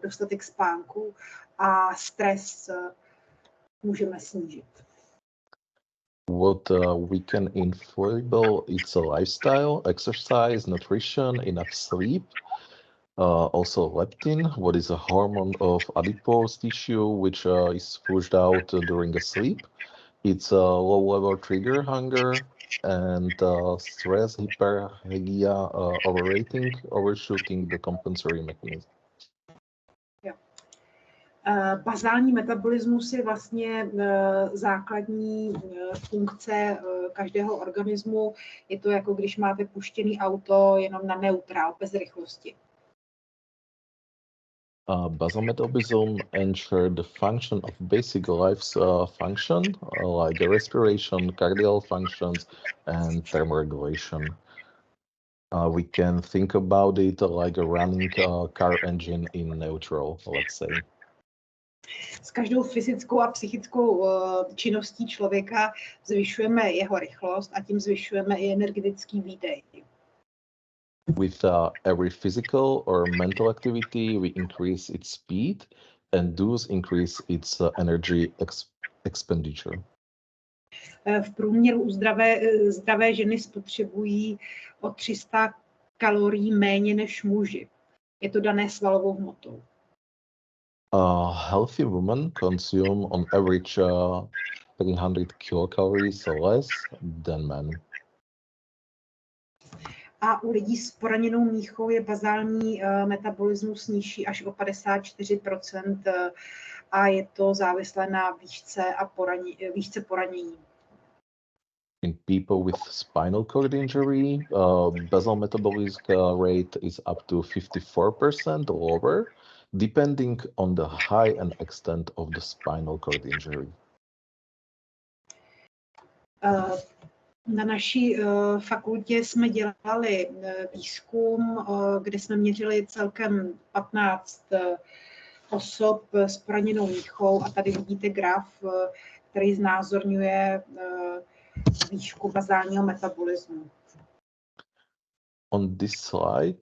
dostatek spánku a stres můžeme snížit. What we can influence it's a lifestyle, exercise, nutrition, enough sleep. Also leptin, what is a hormone of adipose tissue, which is flushed out during a sleep. It's a low-level trigger hunger and stress, hyperhagia, overrating, overshooting the compensatory mechanism. Bazální metabolismus je vlastně základní funkce každého organismu. Je to jako když máte puštěný auto jenom na neutrál, bez rychlosti. Basal metabolism ensure the function of basic life's function, like respiration, cardiac functions, and thermoregulation. We can think about it like a running car engine in neutral, let's say. S každou fyzickou a psychickou činností člověka zvyšujeme jeho rychlost a tím zvyšujeme i energetický výdej. With every physical or mental activity, we increase its speed and thus increase its energy expenditure. V průměru zdravé ženy spotřebují o 300 kalorií méně než muži. Je to dané svalovou hmotou. Healthy women consume on average 300 kilocalories less than men. A u lidí s poraněnou míchou je bazální metabolismus nižší až o 54% a je to závislé na výšce poranění. In people with spinal cord injury, basal metabolic rate is up to 54% lower, depending on the height and extent of the spinal cord injury. Na naší fakultě jsme dělali výzkum, kde jsme měřili celkem 15 osob s poraněnou míchou a tady vidíte graf, který znázorňuje výšku bazálního metabolismu. On this slide,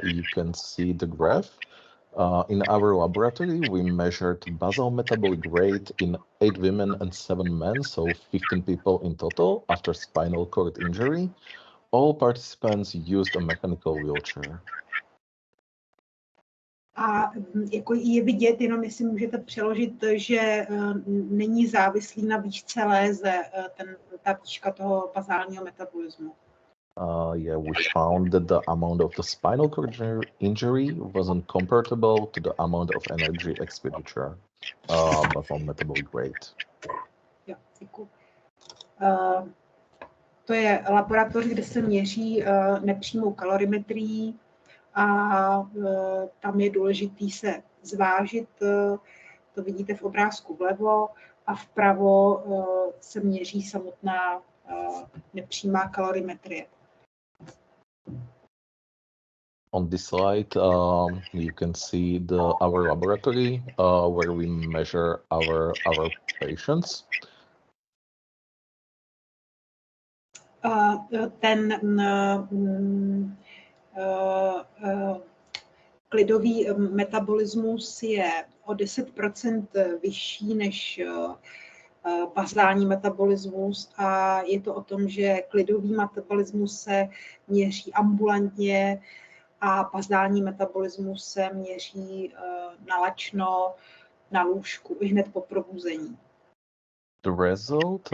you can see the graph. In our laboratory, we measured basal metabolic rate in 8 women and 7 men, so 15 people in total after spinal cord injury. All participants used a mechanical wheelchair. A jako je vidět, jenom jestli můžete přeložit, že není závislý na výšce léze, ta výška toho bazálního metabolismu. Yeah, we found that the amount of the spinal cord injury wasn't comparable to the amount of energy expenditure, basal metabolic rate. Jo, děkuji. To je laboratoř, kde se měří nepřímou kalorimetrií a tam je důležitý se zvážit, to vidíte v obrázku vlevo, a vpravo se měří samotná nepřímá kalorimetrie. On this slide, you can see our laboratory where we measure our patients. Ten klidový metabolismus je o 10% vyšší než bazální metabolismus a je to o tom, že klidový metabolismus se měří ambulantně a bazální metabolismus se měří nalačno na lůžku ihned po probuzení. The result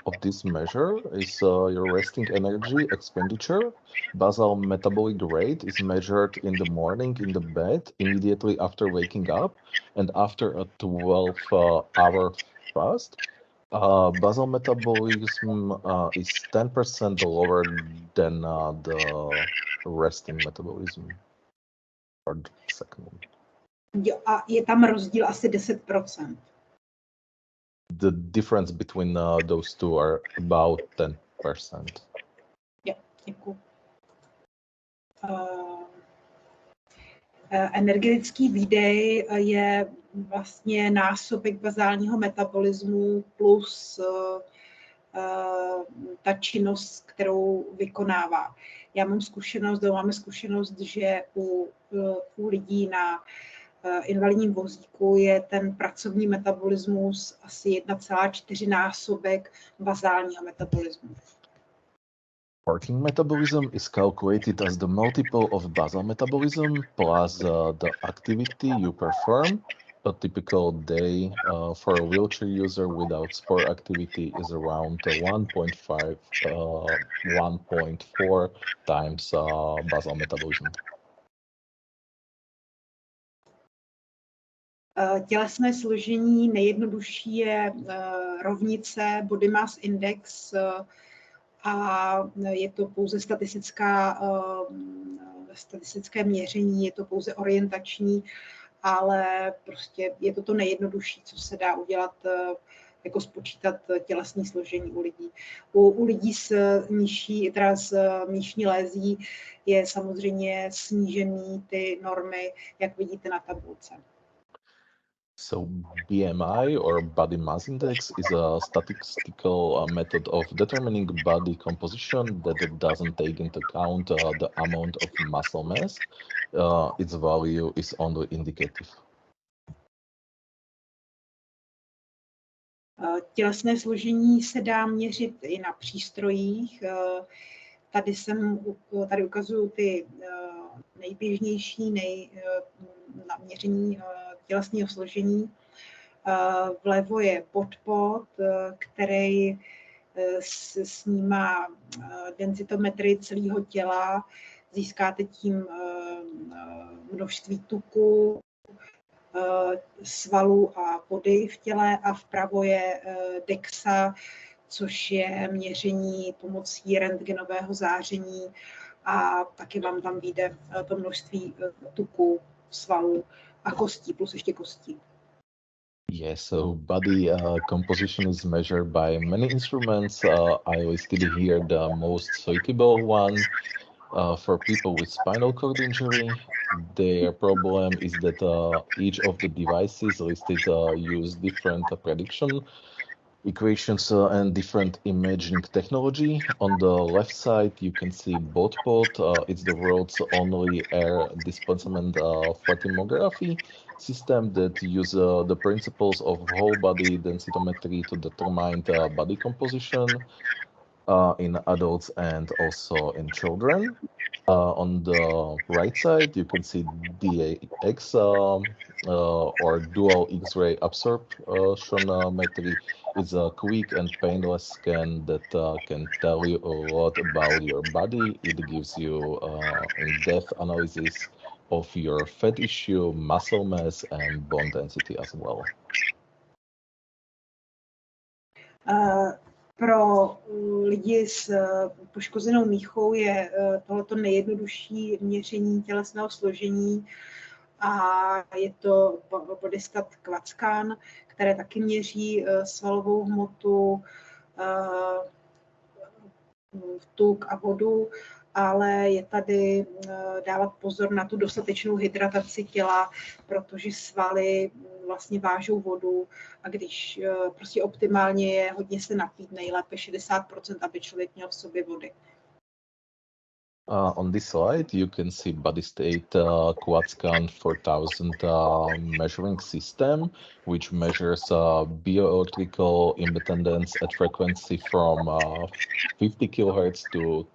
of this measure is your resting energy expenditure. Basal metabolic rate is measured in the morning in the bed immediately after waking up and after a 12-hour fast. Basal metabolism is 10% lower than the resting metabolism. Or the second one. Jo, a je tam rozdíl asi 10%. The difference between those two are about 10%. Jo, děkuji. Energetický výdej je vlastně násobek bazálního metabolismu plus ta činnost, kterou vykonává. Máme zkušenost, že u lidí na invalidním vozíku je ten pracovní metabolismus asi 1,4 násobek bazálního metabolismu. Working metabolism is calculated as the multiple of basal metabolism plus the activity you perform. A typical day for a wheelchair user without sport activity is around 1.4 times basal metabolism. Tělesné složení nejjednodušší je rovnice Body Mass Index a je to pouze statistické měření, je to pouze orientační, ale prostě je to nejjednodušší, co se dá udělat, jako spočítat tělesné složení u lidí. U lidí s míšní lézí je samozřejmě snížený ty normy, jak vidíte na tabulce. So BMI or body mass index is a statistical method of determining body composition that doesn't take into account the amount of muscle mass. Its value is only indicative. Tělesné složení se dá měřit i na přístrojích. Tady ukazuju ty nejběžnější na měření tělesného složení. Vlevo je podpod, který snímá densitometrii celého těla. Získáte tím množství tuku, svalů a vody v těle, a vpravo je DEXA, což je měření pomocí rentgenového záření, a taky vám tam vyjde to množství tuku, svalů a kostí, plus ještě kostí. Yes, so body composition is measured by many instruments. I listed here the most suitable one for people with spinal cord injury. Their problem is that each of the devices listed use different prediction equations and different imaging technology. On the left side, you can see BOTPOT. It's the world's only air displacement photomography system that uses the principles of whole body densitometry to determine the body composition in adults and also in children. On the right side, you can see DAX or dual X-ray absorptionometry. It's a quick and painless scan that can tell you a lot about your body. It gives you in-depth analysis of your fat tissue, muscle mass, and bone density as well. Pro lidi s poškozenou míchou je tohoto nejjednodušší měření tělesného složení, a je to bodystat QuadScan, které taky měří svalovou hmotu, tuk a vodu, ale je tady dávat pozor na tu dostatečnou hydrataci těla, protože svaly vlastně vážou vodu, a když prostě optimálně je hodně se napít, nejlépe 60%, aby člověk měl v sobě vody. On this slide, you can see BodyState QuadScan 4000 measuring system, which measures bioelectrical impedance at frequency from 50 kHz to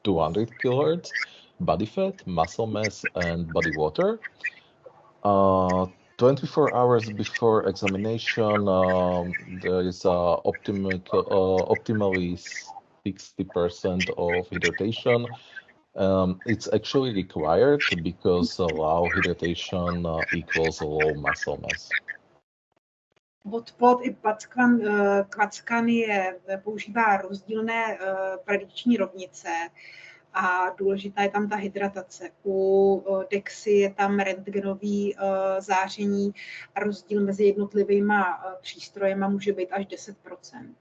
200 kHz, body fat, muscle mass, and body water. 24 hours before examination, there is optimally 60% of hydration. It's actually required because low hydration equals low muscle mass. BOTPOT i QuadScan používá rozdílné predikční rovnice a důležitá je tam ta hydratace. U DEXy je tam rentgenový záření a rozdíl mezi jednotlivýma přístrojema může být až 10%.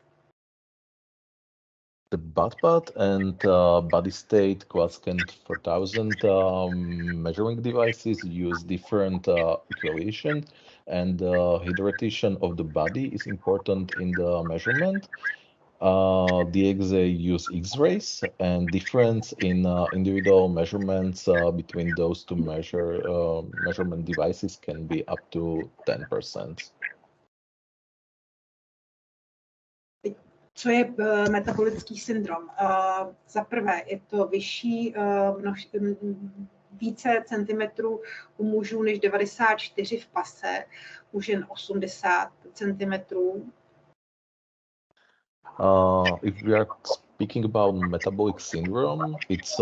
The BOTPOT and BodyState QuadScan 4000 measuring devices use different equation, and hydration of the body is important in the measurement. DXA use X-rays, and difference in individual measurements between those two measurement devices can be up to 10%. Co je metabolický syndrom? Za prvé je to vyšší více centimetrů u mužů než 94 v pase, u žen 80 centimetrů. If we are speaking about metabolic syndrome, it's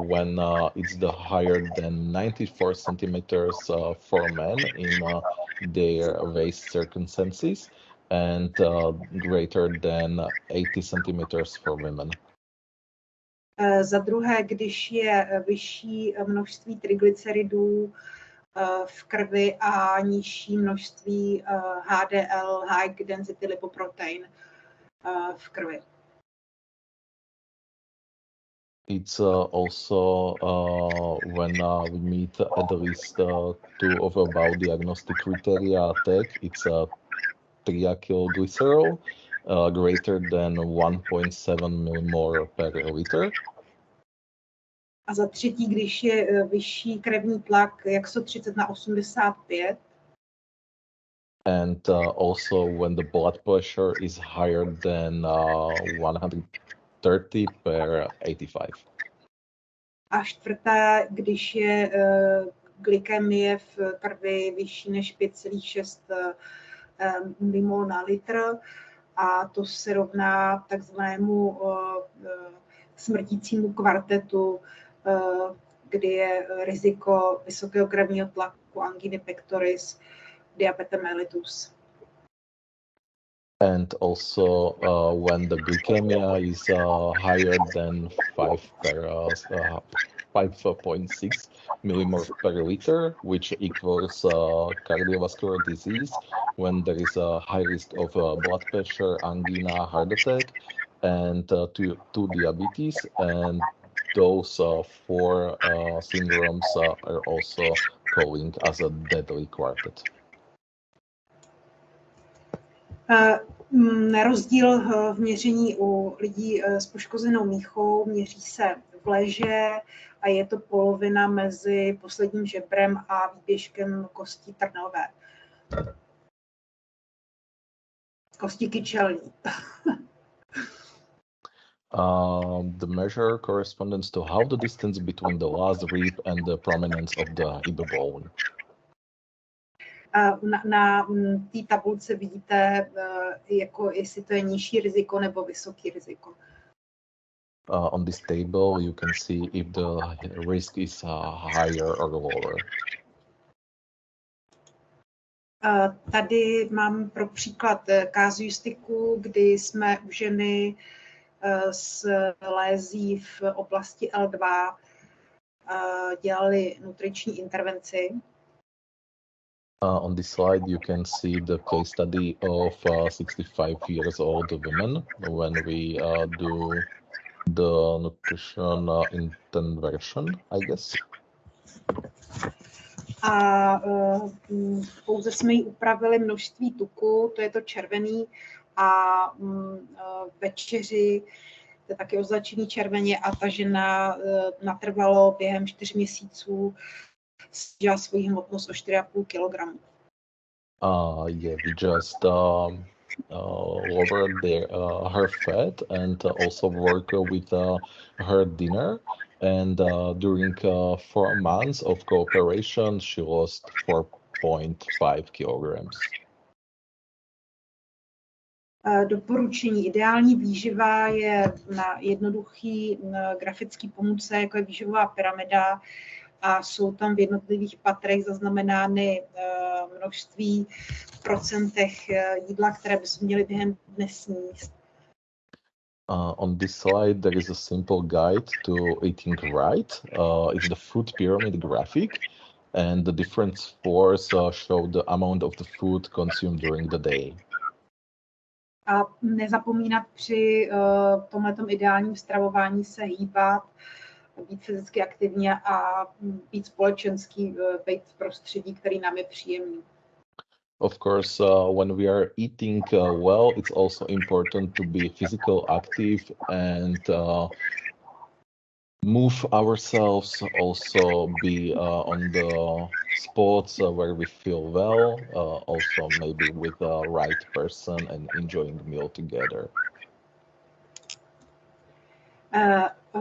when it's the higher than 94 centimeters for men in their waist circumstances, and greater than 80 centimeters for women. Za druhé, když je vyšší množství triglyceridů v krvi a nižší množství HDL, high density lipoprotein, v krvi. It's also when we meet at least two of our diagnostic criteria tag. It's triacylglycerol greater than 1.7 millimole per liter. A za třetí, když je vyšší krevní tlak jak 130 na 85. And also when the blood pressure is higher than 130 per 85. A čtvrté, když je glykemie v krvi vyšší než 5,6 mmol na litr a to se rovná takzvanému smrtícímu kvartetu, kdy je riziko vysokého krevního tlaku, anginy pectoris, diabetes mellitus. And also when the glycemia is higher than 5.6 millimole per liter, which equals cardiovascular disease, when there is a high risk of blood pressure, angina, heart attack, and to diabetes. And those 4 syndromes are also calling as a deadly quartet. Rozdíl v měření u lidí s poškozenou míchou měří se v leže a je to polovina mezi posledním žebrem a výběžkem kostí trnové. Kosti kyčelní. The measure corresponds to how the distance between the last rib and the prominence of the hip bone. Na té tabulce vidíte, jako jestli to je nižší riziko nebo vysoký riziko. On this table, you can see if the risk is higher or lower. Tady mám pro příklad kazuistiku, kdy jsme u ženy s lézí v oblasti L2 dělali nutriční intervenci. On this slide, you can see the case study of 65 years old woman when we do the nutrition intervention, I guess. A pouze jsme jí upravili množství tuku, to je to červený, a večeři, to je taky označený červeně, a ta žena natrvalo během 4 měsíců snížila svoji hmotnost o 4,5 kg. Yeah, we just lowered her fat and also work with her dinner. And during 4 months of cooperation, she lost 4.5 kilograms. Doporučení. Ideální výživa je na jednoduchý grafický pomůcek, jako je výživová pyramida, a jsou tam v jednotlivých patrech zaznamenány množství v procentech jídla, které bychom měli během dne sníst. On this slide, there is a simple guide to eating right. It's the food pyramid graphic, and the different scores show the amount of the food consumed during the day. A nezapomínat při tomhletom ideálním stravování se hýbat, být fyzicky aktivně a být společenský, být v prostředí, který nám je příjemný. Of course, when we are eating well, it's also important to be physical active and move ourselves, also be on the spots where we feel well, also maybe with the right person and enjoying the meal together.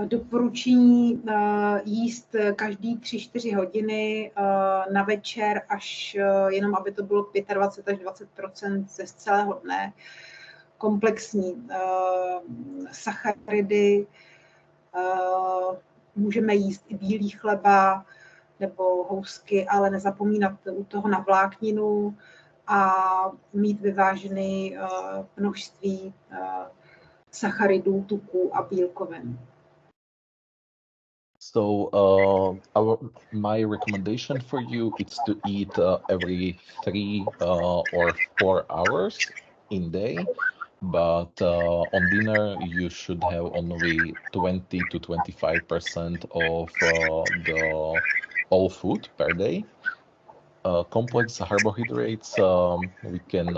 Doporučení jíst každý 3-4 hodiny na večer, až jenom aby to bylo 25 až 20% ze celého dne. Komplexní sacharidy, můžeme jíst i bílý chleba nebo housky, ale nezapomínat u toho na vlákninu a mít vyvážené množství sacharidů, tuků a bílkovin. So my recommendation for you is to eat every 3 or 4 hours in day, but on dinner you should have only 20 to 25% of the all food per day. Complex carbohydrates, we can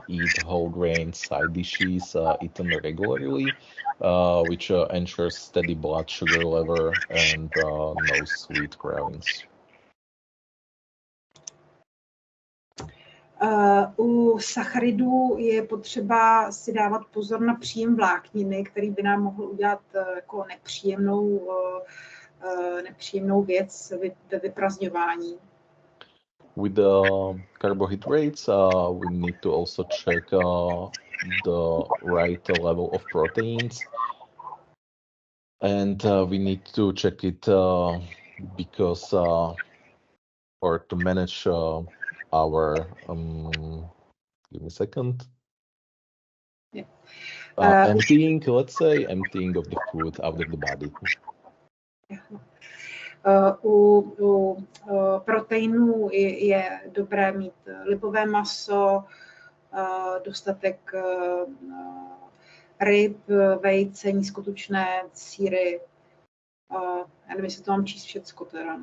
eat whole grain side dishes eaten regularly, which ensures steady blood sugar level and no sweet cravings. U sacharidů je potřeba si dávat pozor na příjem vlákniny, který by nám mohl udělat jako nepříjemnou nepříjemnou věc ve vyprazňování. With the carbohydrates, we need to also check the right level of proteins, and we need to check it because or to manage our give me a second. Yeah. Emptying, let's say, emptying of the food out of the body. U proteinů je dobré mít lipové maso, dostatek ryb, vejce, nízkotučné sýry. Já nevím, jestli to mám číst všecko teda.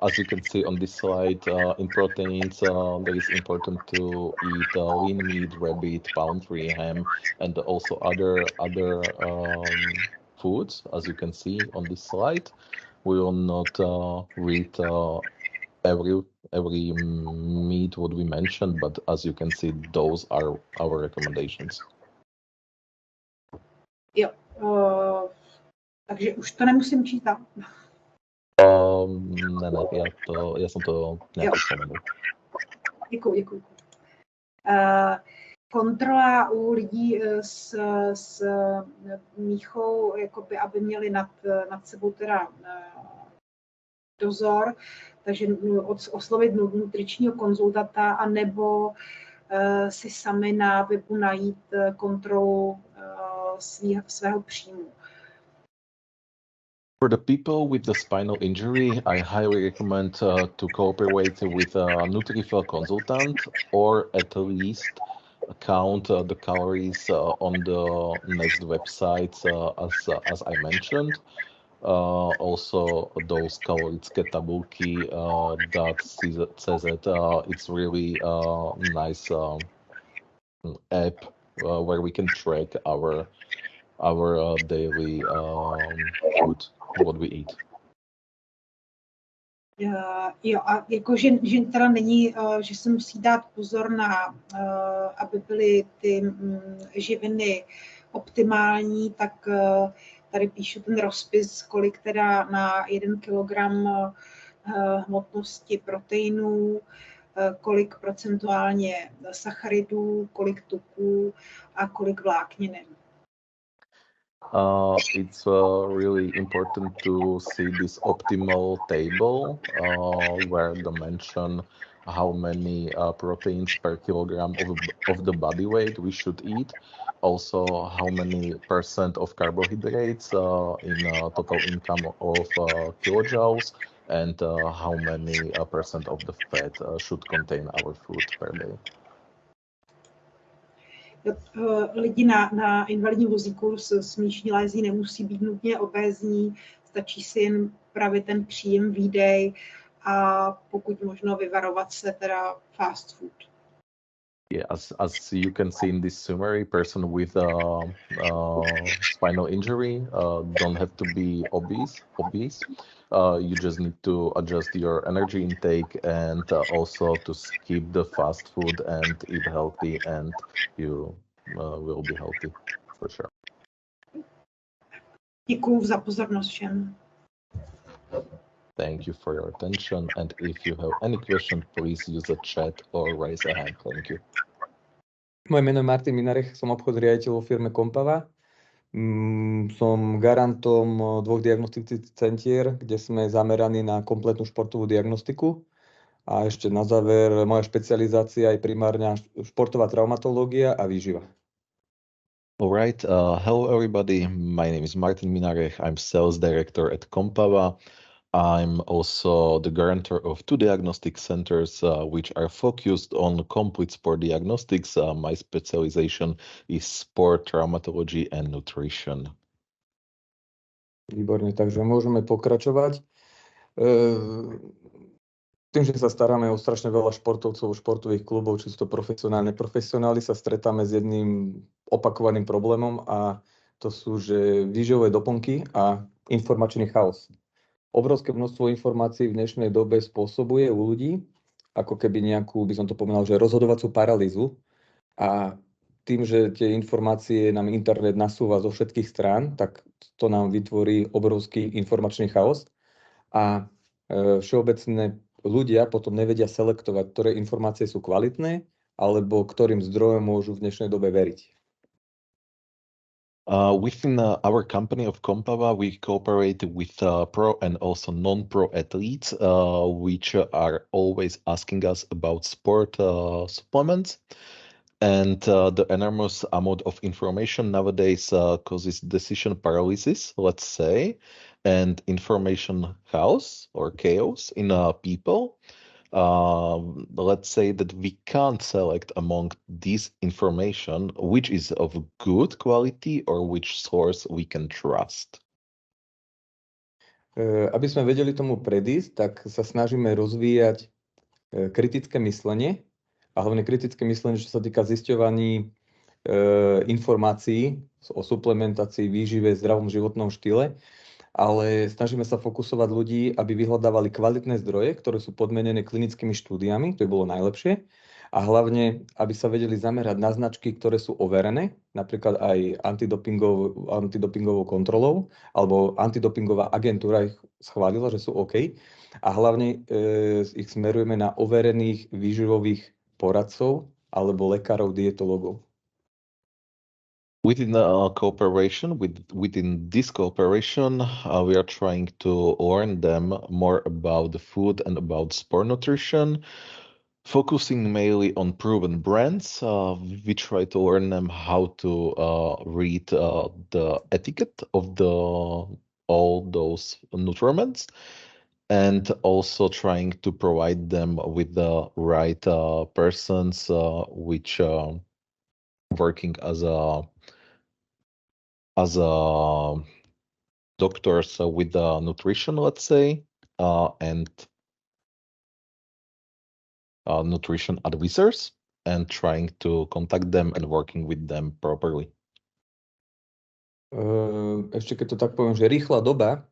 As you can see on this slide, in proteins, there is important to eat lean meat, rabbit, poultry, ham, and also other foods. As you can see on this slide, we will not read every meat what we mentioned, but as you can see, those are our recommendations. Jo, takže už to nemusím čítat. Ne, já jsem to nějak vzpomenul. Děkuji. Kontrola u lidí s míchou, jakoby, aby měli nad sebou teda dozor, takže oslovit nutričního konzultanta, anebo si sami na webu najít kontrolu svého příjmu. For the people with the spinal injury, I highly recommend to cooperate with a Nutrifil consultant, or at least count the calories on the next websites, as I mentioned. Also, those kalorické tabulky CZ, it's really nice app where we can track our daily food, what we eat. Jo, a jako, že teda není, že se musí dát pozor na, aby byly ty živiny optimální, tak tady píšu ten rozpis, kolik teda na 1 kilogram hmotnosti proteinů, kolik procentuálně sacharidů, kolik tuků a kolik vlákniny. It's really important to see this optimal table where they mention how many proteins per kilogram of the body weight we should eat. Also, how many % of carbohydrates in total income of kilojoules, and how many % of the fat should contain our food per day. Lidi na invalidním vozíku s míšní lézí nemusí být nutně obézní, stačí si jen pravit ten příjem, výdej a pokud možno vyvarovat se teda fast food. Yeah, as you can see in this summary, person with spinal injury don't have to be obese. You just need to adjust your energy intake and also to skip the fast food and eat healthy, and you will be healthy for sure. Děkuju za pozornost všem. Thank you for your attention, and if you have any question, please use the chat or raise a hand. Thank you. Moje meno je Martin Minarech, som obchodný riaditeľ vo firme Kompava. Som garantom 2 diagnostických centier, kde sme zameraní na kompletnú športovú diagnostiku. A ešte na záver, moja špecializácia je primárne športová traumatológia a výživa. All right. Hello, everybody. My name is Martin Minarech. I'm sales director at Kompava. I'm also the guarantor of 2 diagnostic centers, which are focused on complete sport diagnostics. My specialization is sport traumatology and nutrition. Výborne, takže môžeme pokračovať. Tým, že sa staráme o strašne veľa športovcov, športových klubov, či sú to profesionáli, sa stretáme s jedným opakovaným problémom, a to sú, že výživové doplnky a informačný chaos. Obrovské množstvo informácií v dnešnej dobe spôsobuje u ľudí ako keby nejakú, by som to povedal, že rozhodovacú paralýzu, a tým, že tie informácie nám internet nasúva zo všetkých strán, tak to nám vytvorí obrovský informačný chaos a všeobecne ľudia potom nevedia selektovať, ktoré informácie sú kvalitné alebo ktorým zdrojom môžu v dnešnej dobe veriť. Within our company of Compava, we cooperate with pro and also non-pro athletes, which are always asking us about sport supplements. And the enormous amount of information nowadays causes decision paralysis, let's say, and information chaos or chaos in people. Let's say that we can't select among this information which is of good quality or which source we can trust. Aby sme vedeli tomu predísť, tak sa snažíme rozvíjať kritické myslenie a hlavne kritické myslenie, čo sa týka zisťovaní informácií o suplementácii, výžive, zdravom životnom štýle, ale snažíme sa fokusovať ľudí, aby vyhľadávali kvalitné zdroje, ktoré sú podmienené klinickými štúdiami, to by bolo najlepšie, a hlavne, aby sa vedeli zamerať na značky, ktoré sú overené, napríklad aj antidopingovou kontrolou, alebo antidopingová agentúra ich schválila, že sú OK, a hlavne ich smerujeme na overených výživových poradcov alebo lekárov, dietologov. Within within this cooperation, we are trying to learn them more about the food and about sport nutrition, focusing mainly on proven brands. We try to learn them how to read the etiquette of all those nutriments, and also trying to provide them with the right persons which working as doctors with nutrition, let's say, and nutrition advisors, and trying to contact them and working with them properly. Ešte keď to tak poviem, že rýchla doba,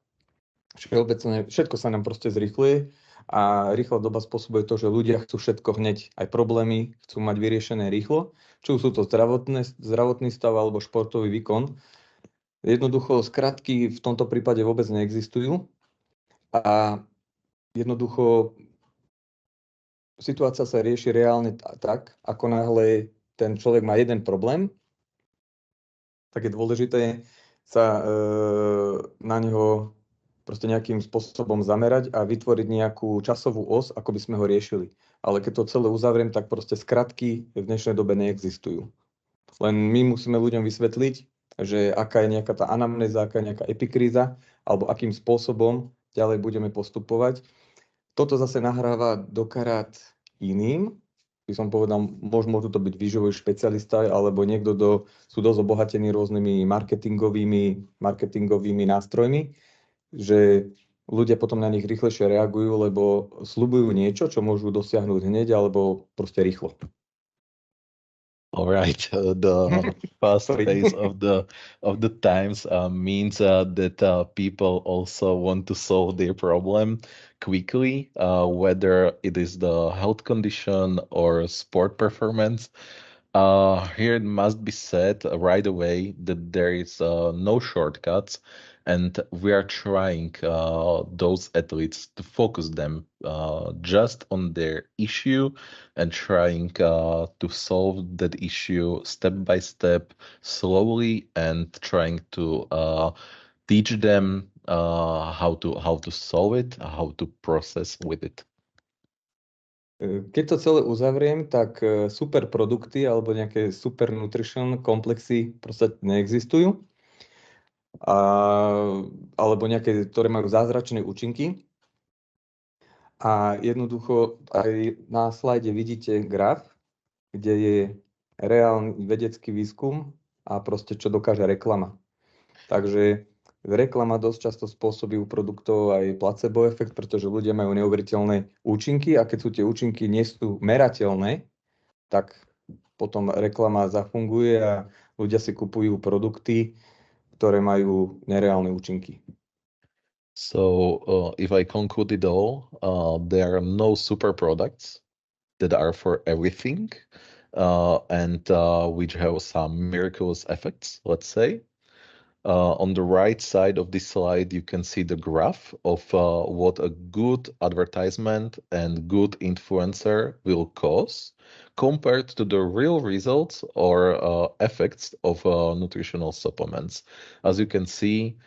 všeobecne všetko sa nám proste zrýchluje a rýchla doba spôsobuje to, že ľudia chcú všetko hneď, aj problémy chcú mať vyriešené rýchlo, či už sú to zdravotný stav alebo športový výkon. Jednoducho skratky v tomto prípade vôbec neexistujú a jednoducho situácia sa rieši reálne tak, ako náhle ten človek má jeden problém, tak je dôležité sa na neho proste nejakým spôsobom zamerať a vytvoriť nejakú časovú os, ako by sme ho riešili. Ale keď to celé uzavriem, tak proste skratky v dnešnej dobe neexistujú. Len my musíme ľuďom vysvetliť, že aká je nejaká tá anamnéza, aká je nejaká epikríza, alebo akým spôsobom ďalej budeme postupovať. Toto zase nahráva do karát iným, by som povedal, môžu to byť výživový špecialista, alebo niekto, sú dosť obohatení rôznymi marketingovými nástrojmi, že ľudia potom na nich rýchlejšie reagujú, lebo sľubujú niečo, čo môžu dosiahnuť hneď, alebo proste rýchlo. All right, the fast pace of the times means that people also want to solve their problem quickly, whether it is the health condition or sport performance. Here it must be said right away that there is no shortcuts, and we are trying those athletes to focus them just on their issue and trying to solve that issue step by step, slowly, and trying to teach them how to solve it, how to process with it. Keď to celé uzavriem, tak super produkty alebo nejaké super nutrition komplexy proste neexistujú. Alebo nejaké, ktoré majú zázračné účinky. A jednoducho aj na slajde vidíte graf, kde je reálny vedecký výskum a proste čo dokáže reklama. Takže reklama dosť často spôsobí u produktov aj placebo efekt, pretože ľudia majú neuveriteľné účinky a keď sú tie účinky nie sú merateľné, tak potom reklama zafunguje a ľudia si kupujú produkty, ktoré majú nereálne účinky. So if I conclude it all, there are no super products that are for everything, and which have some miraculous effects, let's say. On the right side of this slide, you can see the graph of what a good advertisement and good influencer will cause compared to the real results or effects of nutritional supplements. As you can see,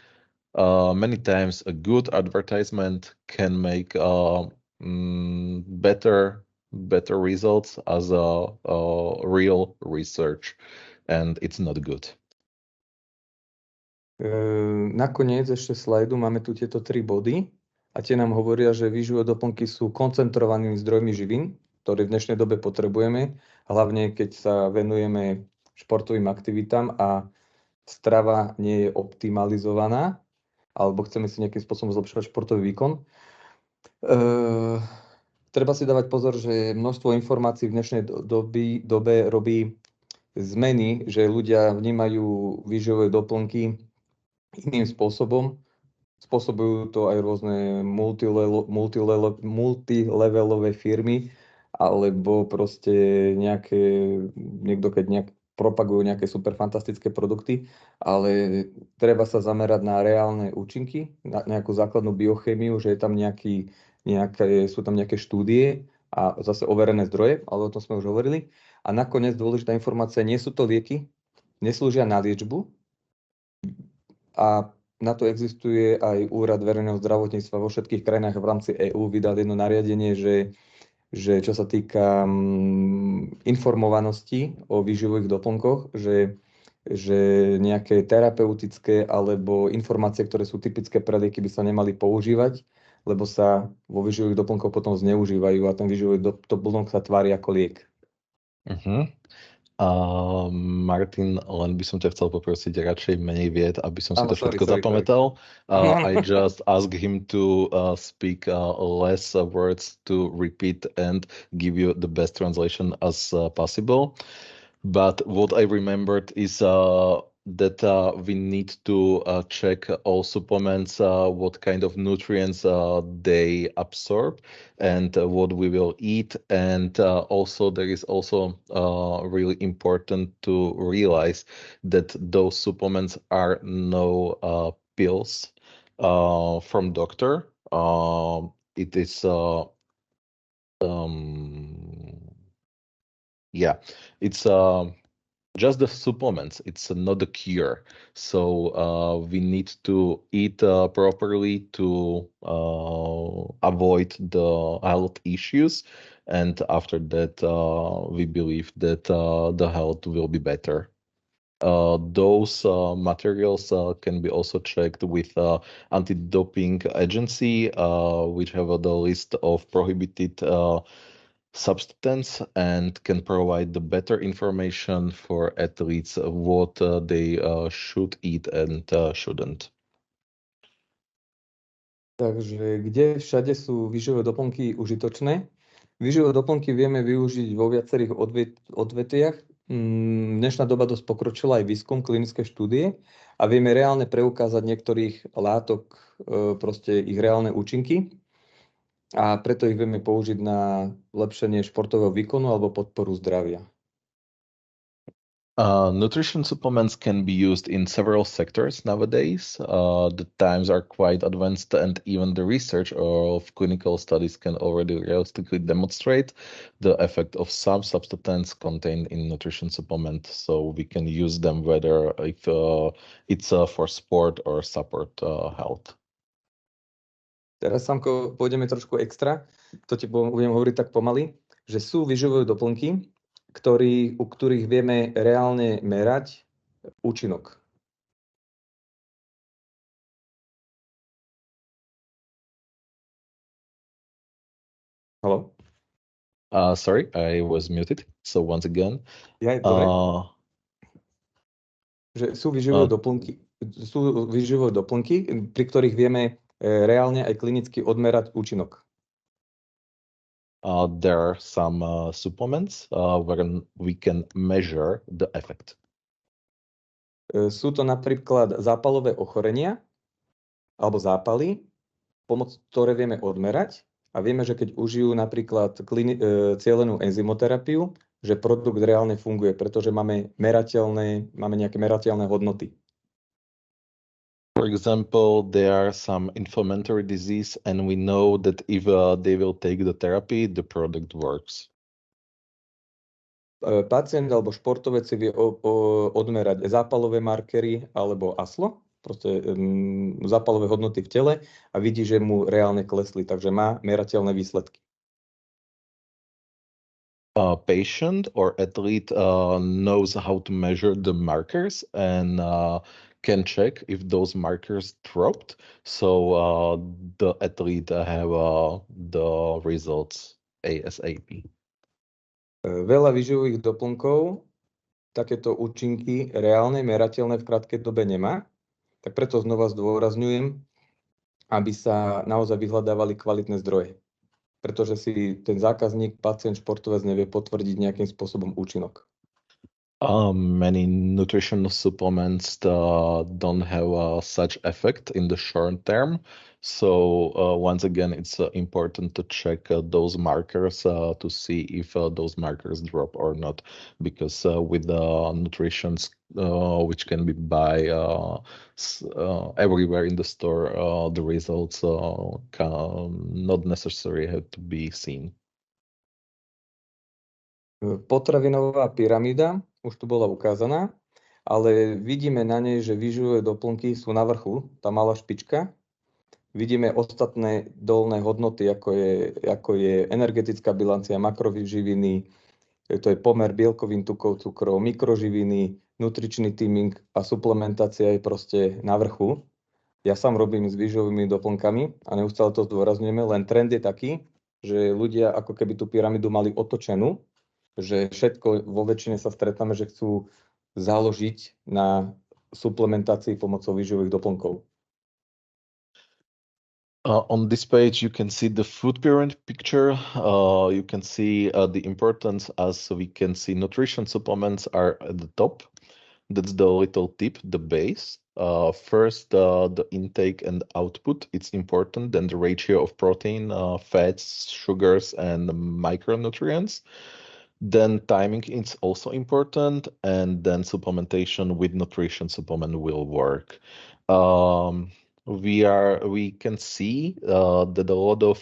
many times a good advertisement can make better results as a real research, and it's not good. Nakoniec ešte slajdu máme tu tieto 3 body a tie nám hovoria, že výživové doplnky sú koncentrovanými zdrojmi živín, ktoré v dnešnej dobe potrebujeme, hlavne keď sa venujeme športovým aktivitám a strava nie je optimalizovaná, alebo chceme si nejakým spôsobom zlepšovať športový výkon. Treba si dávať pozor, že množstvo informácií v dnešnej dobe robí zmeny, že ľudia vnímajú výživové doplnky iným spôsobom. Spôsobujú to aj rôzne multilevelové firmy, alebo proste niekto keď propagujú nejaké super fantastické produkty, ale treba sa zamerať na reálne účinky, na nejakú základnú biochémiu, že je tam sú tam nejaké štúdie a zase overené zdroje, ale o tom sme už hovorili. A nakoniec dôležitá informácia, nie sú to lieky, neslúžia na liečbu a na to existuje aj Úrad verejného zdravotníctva vo všetkých krajinách v rámci EÚ vydal jedno nariadenie, že čo sa týka informovanosti o výživových doplnkoch, že nejaké terapeutické alebo informácie, ktoré sú typické pre lieky, by sa nemali používať, lebo sa vo výživových doplnkoch potom zneužívajú a ten výživový doplnok sa tvári ako liek. Martin, len by som ťa chcel poprosiť radšej menej vied, aby som si to všetko zapamätal. I just ask him to speak less words to repeat and give you the best translation as possible. But what I remembered is that we need to check all supplements, what kind of nutrients they absorb and what we will eat. And also there is also really important to realize that those supplements are no pills from doctor. It is it's just the supplements. It's not a cure. So we need to eat properly to avoid the health issues. And after that, we believe that the health will be better. Those materials can be also checked with anti-doping agency, which have the list of prohibited substance and can provide the better information for athletes what they should eat and shouldn't. Takže kde všade sú výživové doplnky užitočné? Výživové doplnky vieme využiť vo viacerých odvetviach. Dnešná doba dosť pokročila aj výskum, klinické štúdie a vieme reálne preukázať niektorých látok proste ich reálne účinky. A preto ich vieme použiť na lepšenie športového výkonu alebo podporu zdravia. Nutrition supplements can be used in several sectors nowadays. The times are quite advanced and even the research of clinical studies can already realistically demonstrate the effect of some substances contained in nutrition supplement. So we can use them whether if it's for sport or support health. Teraz, Samko, pôjdeme trošku extra, to ti budem hovoriť tak pomaly, že sú výživové doplnky, u ktorých vieme reálne merať účinok. Hello? Sorry, I was muted. So once again. Že sú výživové doplnky, pri ktorých vieme reálne aj klinicky odmerať účinok. There are some supplements where we can measure the effect. Sú to napríklad zápalové ochorenia alebo zápaly, ktoré vieme odmerať a vieme, že keď užijú napríklad cielenú enzymoterapiu, že produkt reálne funguje, pretože máme nejaké merateľné hodnoty. For example, there are some inflammatory disease, and we know that if they will take the therapy, the product works. Pacient alebo športovec si vie odmerať zápalové markery alebo ASLO, proste zápalové hodnoty v tele a vidí, že mu reálne klesli, takže má merateľné výsledky. Patient or athlete knows how to measure the markers and can check if those markers dropped, so the athlete have the results ASAP. Veľa výživových doplnkov takéto účinky reálne, merateľné v krátkej dobe nemá, tak preto znova zdôrazňujem, aby sa naozaj vyhľadávali kvalitné zdroje, pretože si ten zákazník, pacient, športovec nevie potvrdiť nejakým spôsobom účinok. Many nutritional supplements don't have such effect in the short term. So once again, it's important to check those markers to see if those markers drop or not. Because with the nutrition, which can be buy everywhere in the store, the results not necessarily have to be seen. Potravinová pyramída už tu bola ukázaná, ale vidíme na nej, že výživové doplnky sú na vrchu, tá malá špička. Vidíme ostatné dolné hodnoty, ako je energetická bilancia, makrovýživiny, to je pomer bielkovín, tukov, cukrov, mikroživiny, nutričný týming a suplementácia je proste na vrchu. Ja sám robím s výživovými doplnkami a neustále to zdôrazňujeme, len trend je taký, že ľudia ako keby tú pyramídu mali otočenú, že všetko vo väčšine sa stretávame, že chcú založiť na suplementácii pomocou výživových doplnkov. On this page, you can see the food pyramid picture. You can see the importance, as we can see nutrition supplements are at the top. That's the little tip, the base. First, the intake and output, it's important. Then the ratio of protein, fats, sugars, and micronutrients. Then timing is also important, and then supplementation with nutrition supplement will work. We can see that a lot of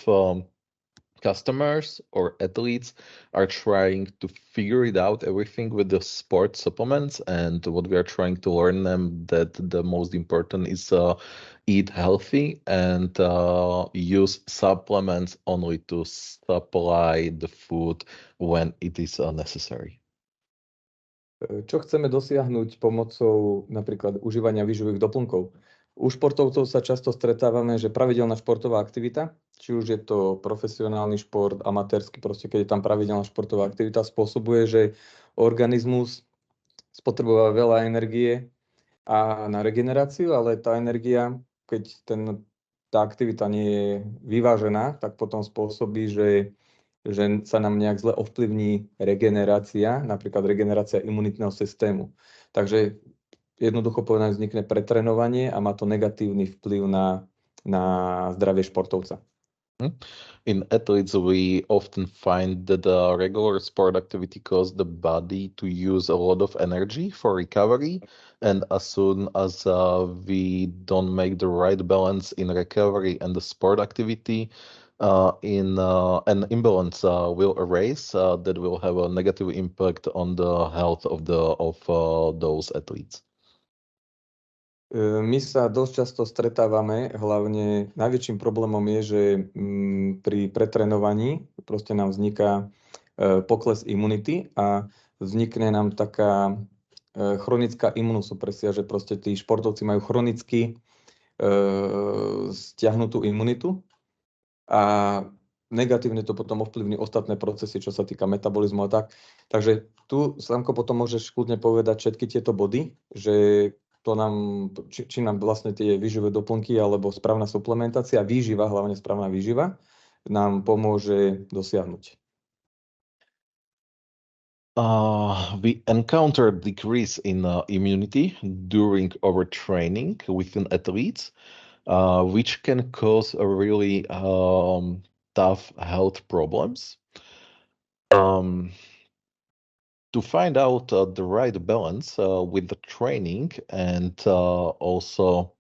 customers or athletes are trying to figure it out everything with the sport supplements, and what we are trying to learn them that the most important is eat healthy and use supplements only to supply the food when it is necessary. Čo chceme dosiahnuť pomocou napríklad užívania výživových doplnkov? U športovcov sa často stretávame, že pravidelná športová aktivita, či už je to profesionálny šport, amatérsky, proste keď je tam pravidelná športová aktivita, spôsobuje, že organizmus spotrebuje veľa energie a na regeneráciu, ale tá energia, keď tá aktivita nie je vyvážená, tak potom spôsobí, že sa nám nejak zle ovplyvní regenerácia, napríklad regenerácia imunitného systému. Takže jednoducho povedané vznikne pretrénovanie a má to negatívny vplyv na zdravie športovca. In athletes, we often find that regular sport activity causes the body to use a lot of energy for recovery, and as soon as we don't make the right balance in recovery and the sport activity, an imbalance will arise that will have a negative impact on the health of those athletes. My sa dosť často stretávame, hlavne najväčším problémom je, že pri pretrénovaní proste nám vzniká pokles imunity a vznikne nám taká chronická imunosupresia, že proste tí športovci majú chronicky stiahnutú imunitu a negatívne to potom ovplyvní ostatné procesy, čo sa týka metabolizmu a tak. Takže tu, Slavko, potom môžeš kľudne povedať všetky tieto body, že to nám, či nám vlastne tie výživové doplnky alebo správna suplementácia, výživa, hlavne správna výživa, nám pomôže dosiahnuť. We encounter decrease in immunity during overtraining within athletes, which can cause a really tough health problems. to find out the right balance with the training and also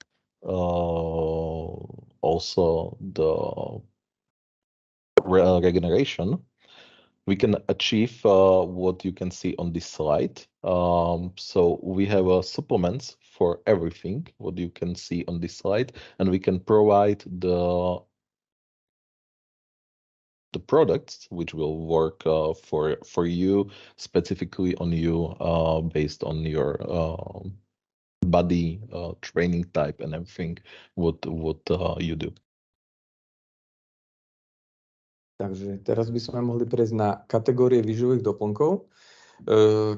the regeneration, we can achieve what you can see on this slide. So we have supplements for everything, what you can see on this slide, and we can provide the products which will work for you, specifically on you, based on your body, training type and everything, what you do. Takže teraz by sme mohli prejsť na kategórie výživových doplnkov.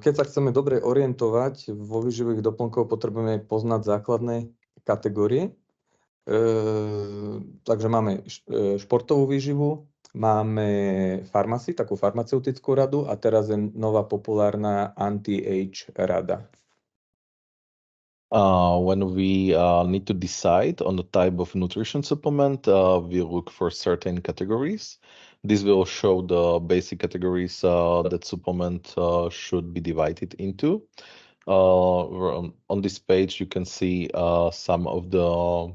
Keď sa chceme dobre orientovať vo výživových doplnkov, potrebujeme poznať základné kategórie. Takže máme športovú výživu, máme farmacy, takú farmaceutickú radu a teraz je nová populárna anti-age rada. When we need to decide on the type of nutrition supplement, we look for certain categories. This will show the basic categories that supplement should be divided into. On this page, you can see some of the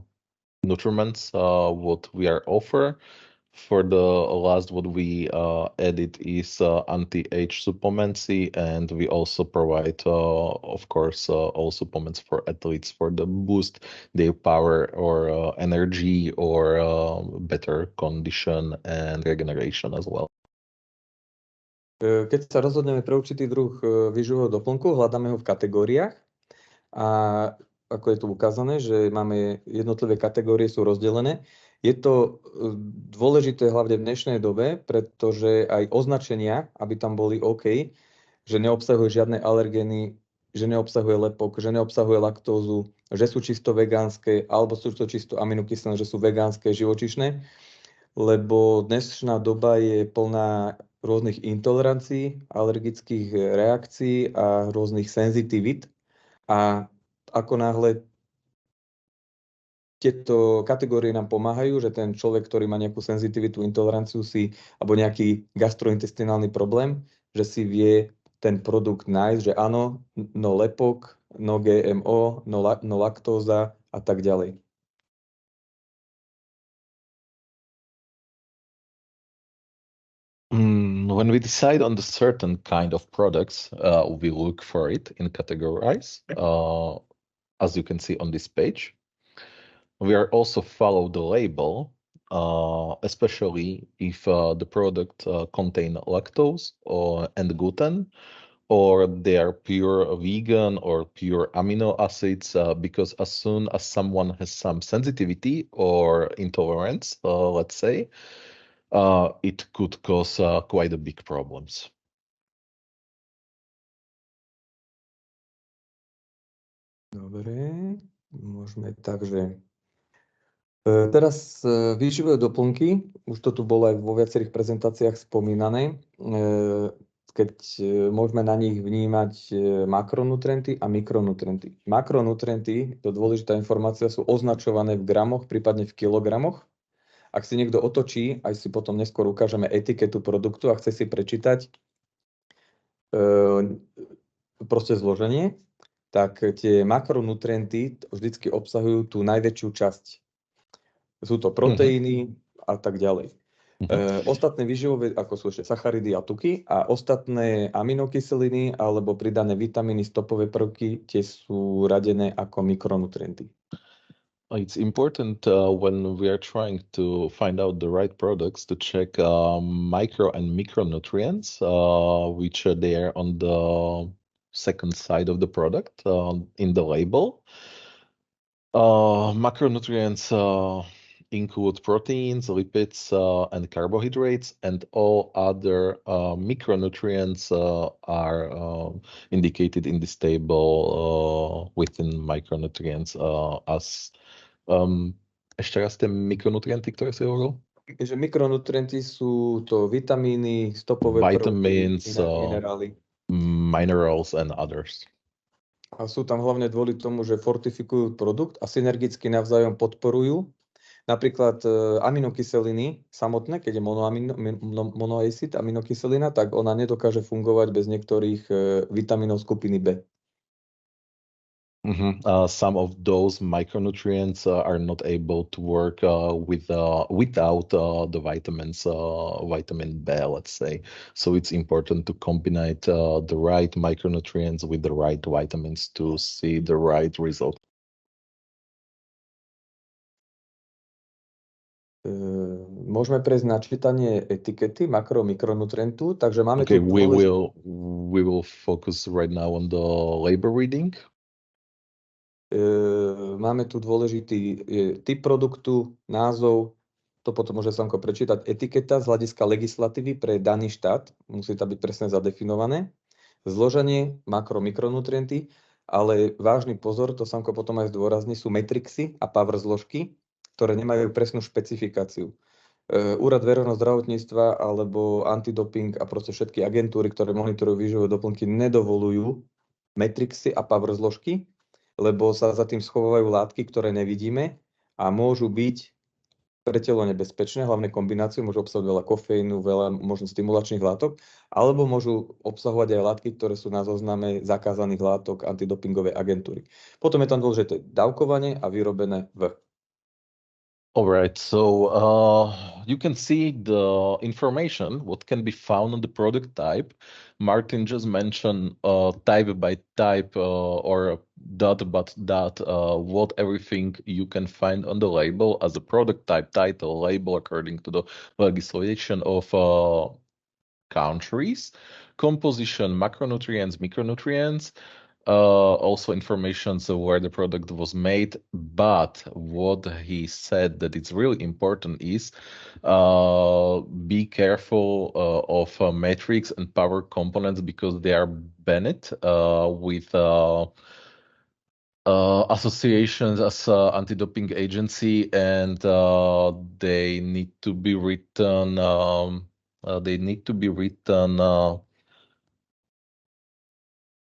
nutriments what we are offer. For the last, what we added is anti-age supplemency, and we also provide, of course, all supplements for athletes for the boost their power or energy or better condition and regeneration as well. Keď sa rozhodneme pre určitý druh výživového doplnku, hľadáme ho v kategóriách a ako je tu ukázané, že máme jednotlivé kategórie sú rozdelené. Je to dôležité hlavne v dnešnej dobe, pretože aj označenia, aby tam boli OK, že neobsahuje žiadne alergény, že neobsahuje lepok, že neobsahuje laktózu, že sú čisto vegánske, alebo sú to čisto aminokyselné, že sú vegánske, živočíšne, lebo dnešná doba je plná rôznych intolerancií, alergických reakcií a rôznych senzitivít. A ako náhle tieto kategórie nám pomáhajú, že ten človek, ktorý má nejakú senzitivitu, intoleranciu alebo nejaký gastrointestinálny problém, že si vie ten produkt nájsť, že áno, no lepok, no GMO, no laktóza a tak ďalej. When we decide on the certain kind of products, we look for it in categorize, as you can see on this page. We are also follow the label, especially if the product contain lactose and gluten, or they are pure vegan or pure amino acids, because as soon as someone has some sensitivity or intolerance, let's say, it could cause quite a big problems. Dobre, môžeme takže teraz výživové doplnky, už to tu bolo aj vo viacerých prezentáciách spomínané, keď môžeme na nich vnímať makronutrienty a mikronutrienty. Makronutrienty, to dôležitá informácia, sú označované v gramoch, prípadne v kilogramoch. Ak si niekto otočí, aj si potom neskôr ukážeme etiketu produktu a chce si prečítať proste zloženie, tak tie makronutrienty vždycky obsahujú tú najväčšiu časť. Sú to proteíny a tak ďalej. Ostatné výživové, ako sú ešte sacharidy a tuky, a ostatné aminokyseliny alebo pridané vitamíny, stopové prvky, tie sú radené ako mikronutrienty. It's important when we are trying to find out the right products to check micro and micronutrients, which they are on the second side of the product in the label. Macronutrients include proteins, lipids, and carbohydrates, and all other micronutrients are indicated in this table within micronutrients as ešte raz tie mikronutrienty, ktoré si hovoril? Takže mikronutrienty sú to vitamíny, stopové vitamins, minerály. Minerals and others. A sú tam hlavne kvôli tomu, že fortifikujú produkt a synergicky navzájom podporujú Napríklad aminokyseliny samotné, keď je monoacid aminokyselina, tak ona nedokáže fungovať bez niektorých vitamínov skupiny B. Some of those micronutrients are not able to work without the vitamins, vitamin B, let's say. So it's important to combine the right micronutrients with the right vitamins to see the right result. Môžeme prejsť na čítanie etikety makro- a mikronutrientu, takže máme Okay, tu we will focus right now on the label reading. Máme tu dôležitý typ produktu, názov, to potom môže Slnko prečítať, etiketa z hľadiska legislatívy pre daný štát, musí to byť presne zadefinované, zloženie, makro- mikronutrienty, ale vážny pozor, to Slnko potom aj zdôrazní, sú matrixy a power zložky, ktoré nemajú presnú špecifikáciu. Úrad verejného zdravotníctva alebo antidoping a proste všetky agentúry, ktoré monitorujú výživové doplnky, nedovolujú matrixy a power zložky, lebo sa za tým schovávajú látky, ktoré nevidíme a môžu byť pre telo nebezpečné, hlavne kombinácie, môžu obsahovať veľa kofeínu, veľa možno stimulačných látok, alebo môžu obsahovať aj látky, ktoré sú na zozname zakázaných látok antidopingovej agentúry. Potom je tam dôležité dávkovanie a vyrobené v. All right, so you can see the information, what can be found on the product type. Martin just mentioned type by type or dot by dot what everything you can find on the label as a product type, title, label according to the legislation of countries, composition, macronutrients, micronutrients, also information so where the product was made. But what he said that it's really important is be careful of metrics and power components because they are banned with associations as anti-doping agency, and they need to be written.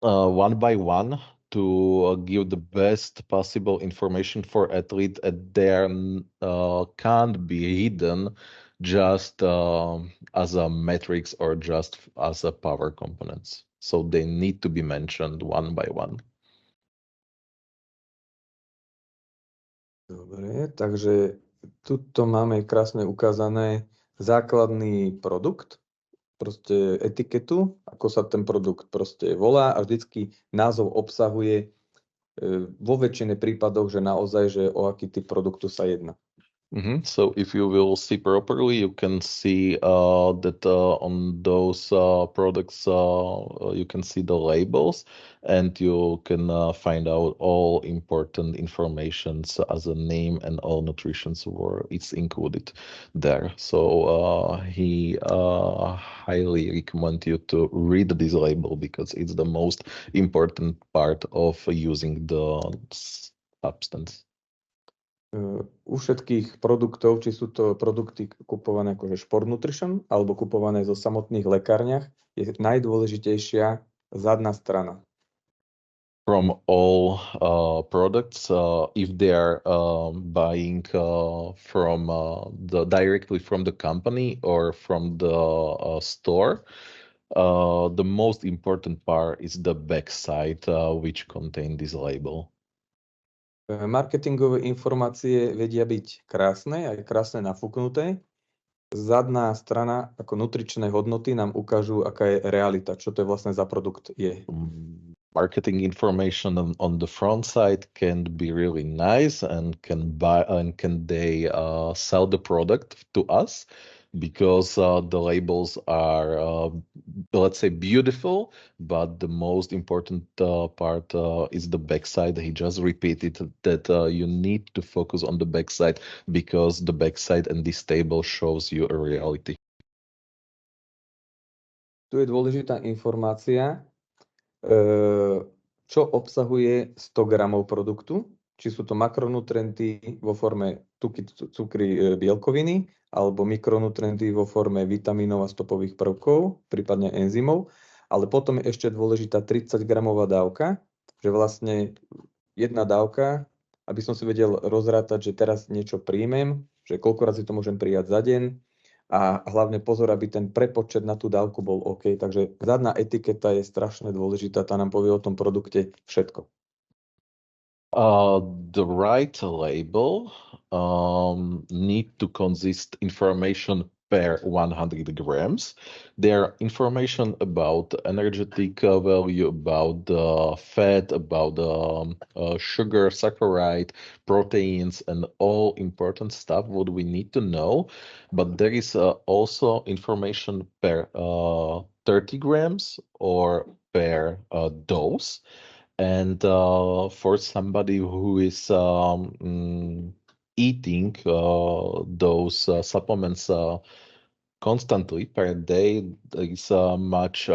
One by one to give the best possible information for athlete, and there can't be hidden just as a metrics or just as a power components. So they need to be mentioned one by one. Dobre, takže tuto máme krásne ukázané základný produkt, proste etiketu, ako sa ten produkt proste volá a vždycky názov obsahuje vo väčšine prípadoch, že naozaj, že o aký typ produktu sa jedná. So if you will see properly, you can see that on those products you can see the labels, and you can find out all important information as a name and all nutritions were it's included there. So he highly recommend you to read this label because it's the most important part of using the substance. U všetkých produktov, či sú to produkty kupované akože Sport Nutrition alebo kupované zo samotných lekárniach, je najdôležitejšia zadná strana. From all products, if they are buying from directly from the company or from the store, the most important part is the back side, which contain this label. Marketingové informácie vedia byť krásne, aj krásne nafúknuté. Zadná strana ako nutričné hodnoty nám ukážu, aká je realita, čo to je vlastne za produkt je. Marketing information on the front side can be really nice and can they sell the product to us because the labels are let's say beautiful, but the most important part is the backside. He just repeated that you need to focus on the backside because the backside and this table shows you a reality. Tu je dôležitá informácia, čo obsahuje 100 gramov produktu, či sú to makronutrienty vo forme cukry, bielkoviny, alebo mikronutrienty vo forme vitamínov a stopových prvkov, prípadne enzymov. Ale potom je ešte dôležitá 30 gramová dávka, že vlastne jedna dávka aby som si vedel rozrátať, že teraz niečo príjmem, že koľko razy to môžem prijať za deň a hlavne pozor, aby ten prepočet na tú dávku bol OK. Takže zadná etiketa je strašne dôležitá, tá nám povie o tom produkte všetko. The right label need to consist information per 100 grams. There information about energetic value, about fat, about sugar, saccharide, proteins, and all important stuff what we need to know. But there is also information per 30 grams or per dose. And for somebody who is eating those supplements constantly per day, there is much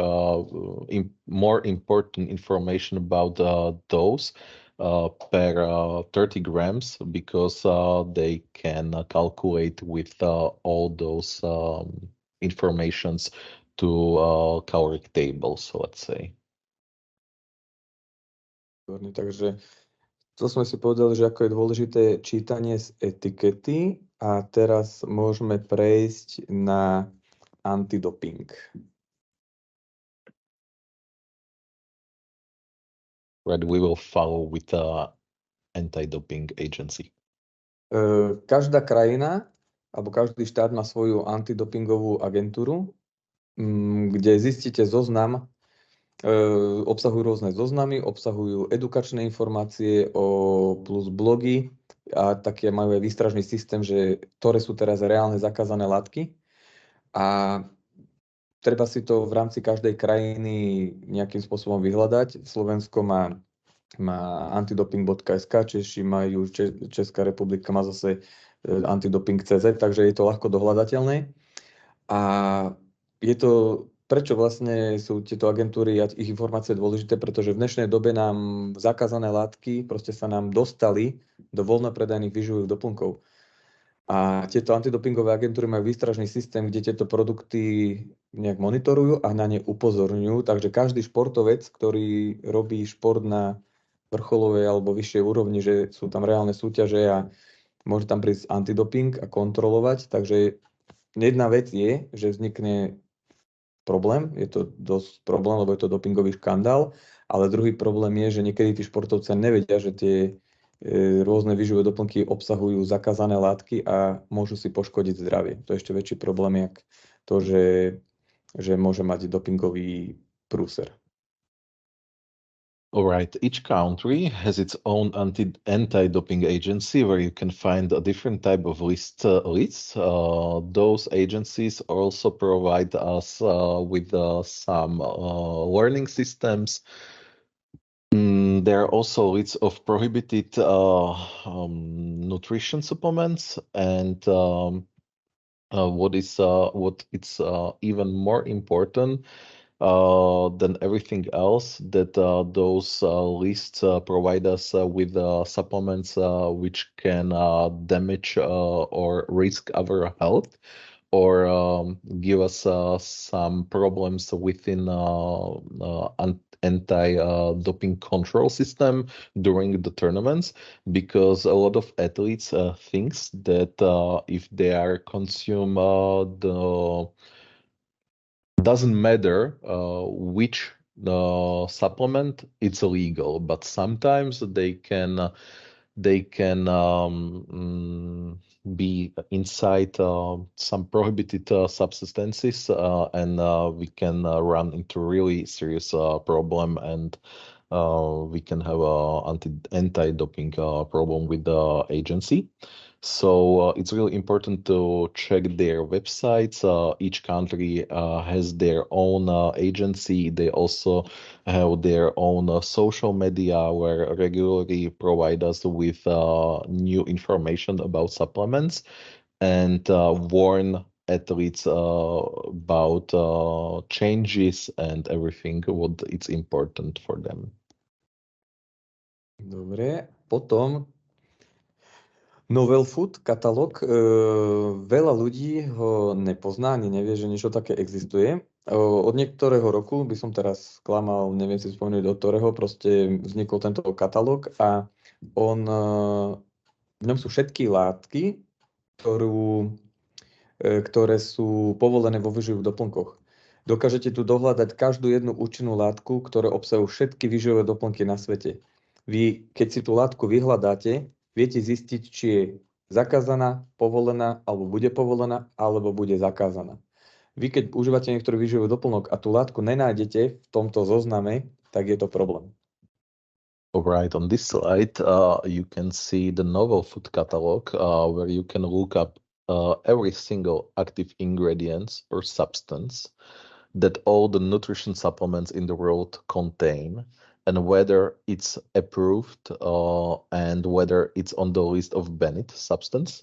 more important information about those per 30 grams because they can calculate with all those informations to caloric tables, let's say. Takže to sme si povedali, že ako je dôležité čítanie z etikety a teraz môžeme prejsť na antidoping. Right, we will follow with the anti-doping agency. Každá krajina alebo každý štát má svoju antidopingovú agentúru, kde zistíte zoznam. Obsahujú rôzne zoznamy, obsahujú edukačné informácie plus blogy a také majú aj výstražný systém, že ktoré sú teraz reálne zakázané látky. A treba si to v rámci každej krajiny nejakým spôsobom vyhľadať. Slovensko má antidoping.sk, Češi majú, Česká republika má zase antidoping.cz, takže je to ľahko dohľadateľné. A je to prečo vlastne sú tieto agentúry a ich informácie dôležité, pretože v dnešnej dobe nám zakázané látky proste sa nám dostali do voľnopredajných výživových doplnkov. A tieto antidopingové agentúry majú výstražný systém, kde tieto produkty nejak monitorujú a na ne upozorňujú. Takže každý športovec, ktorý robí šport na vrcholovej alebo vyššej úrovni, že sú tam reálne súťaže a môže tam prísť antidoping a kontrolovať. Takže jedna vec je, že vznikne problém, je to dosť problém, lebo je to dopingový škandál, ale druhý problém je, že niekedy tí športovci nevedia, že tie rôzne výživové doplnky obsahujú zakázané látky a môžu si poškodiť zdravie. To je ešte väčší problém, jak to, že môže mať dopingový prúser. All right, each country has its own anti-doping agency where you can find a different type of lists. Those agencies also provide us with some learning systems. There are also lists of prohibited nutrition supplements, and what it's even more important than everything else, that those lists provide us with supplements which can damage or risk our health or give us some problems within anti-doping control system during the tournaments, because a lot of athletes thinks that if they are consume doesn't matter which supplement, it's illegal, but sometimes they can be inside some prohibited substances, and we can run into really serious problem, and we can have anti-doping problem with the agency. So it's really important to check their websites. Each country has their own agency. They also have their own social media where regularly provide us with new information about supplements and warn athletes about changes and everything what it's important for them. Dobre, potom Novel Food katalóg, veľa ľudí ho nepozná, ani nevie, že niečo také existuje. Od niektorého roku, by som teraz klamal, neviem si spomenúť od ktorého, proste vznikol tento katalóg a v ňom sú všetky látky, ktoré sú povolené vo výživových doplnkoch. Dokážete tu dohľadať každú jednu účinnú látku, ktoré obsahujú všetky výživové doplnky na svete. Vy, keď si tú látku vyhľadáte, viete zistiť, či je zakázaná, povolená, alebo bude zakázaná. Vy, keď užívate niektorý výživový doplnok a tú látku nenájdete v tomto zozname, tak je to problém. Alright, on this slide, you can see the novel food catalog where you can look up every single active ingredients or substance that all the nutrition supplements in the world contain, and whether it's approved and whether it's on the list of banned substance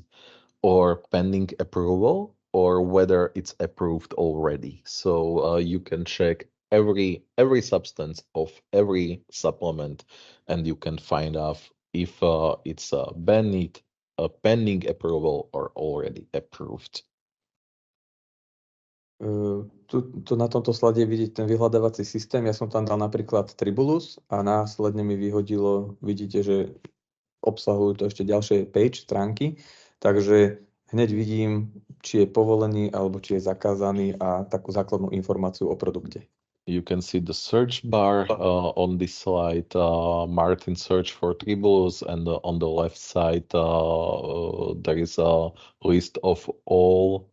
or pending approval, or whether it's approved already. So you can check every substance of every supplement, and you can find out if it's banned, pending approval, or already approved. Tu na tomto slade vidíte ten vyhľadávací systém. Ja som tam dal napríklad Tribulus a následne mi vyhodilo, vidíte, že obsahujú to ešte ďalšie page, stránky, takže hneď vidím, či je povolený alebo či je zakázaný a takú základnú informáciu o produkte. You can see the search bar on this slide. Martin search for Tribulus, and on the left side there is a list of all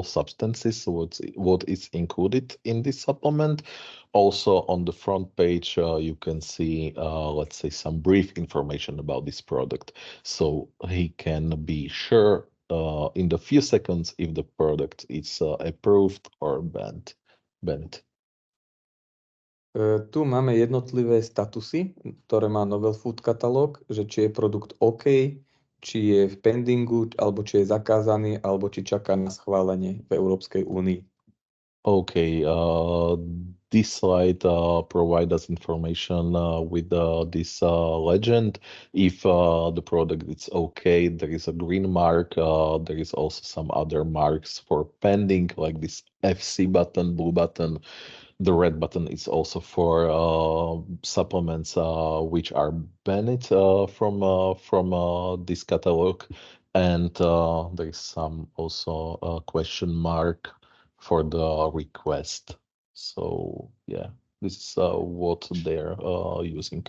substances, what is included in this supplement. Also on the front page you can see let's say some brief information about this product, so he can be sure in the few seconds if the product is approved or banned. Tu máme jednotlivé statusy, ktoré má Novel Food Catalog, že či je produkt OK, či je v pendingu, alebo či je zakázaný, alebo či čaká na schválenie v Európskej únii. Okay, this slide provides us information with this legend. If the product is okay, there is a green mark. There is also some other marks for pending, like this FC button, blue button. The red button is also for supplements which are banned from this catalog, and there is some also question mark for the request. So yeah, this is what they're using.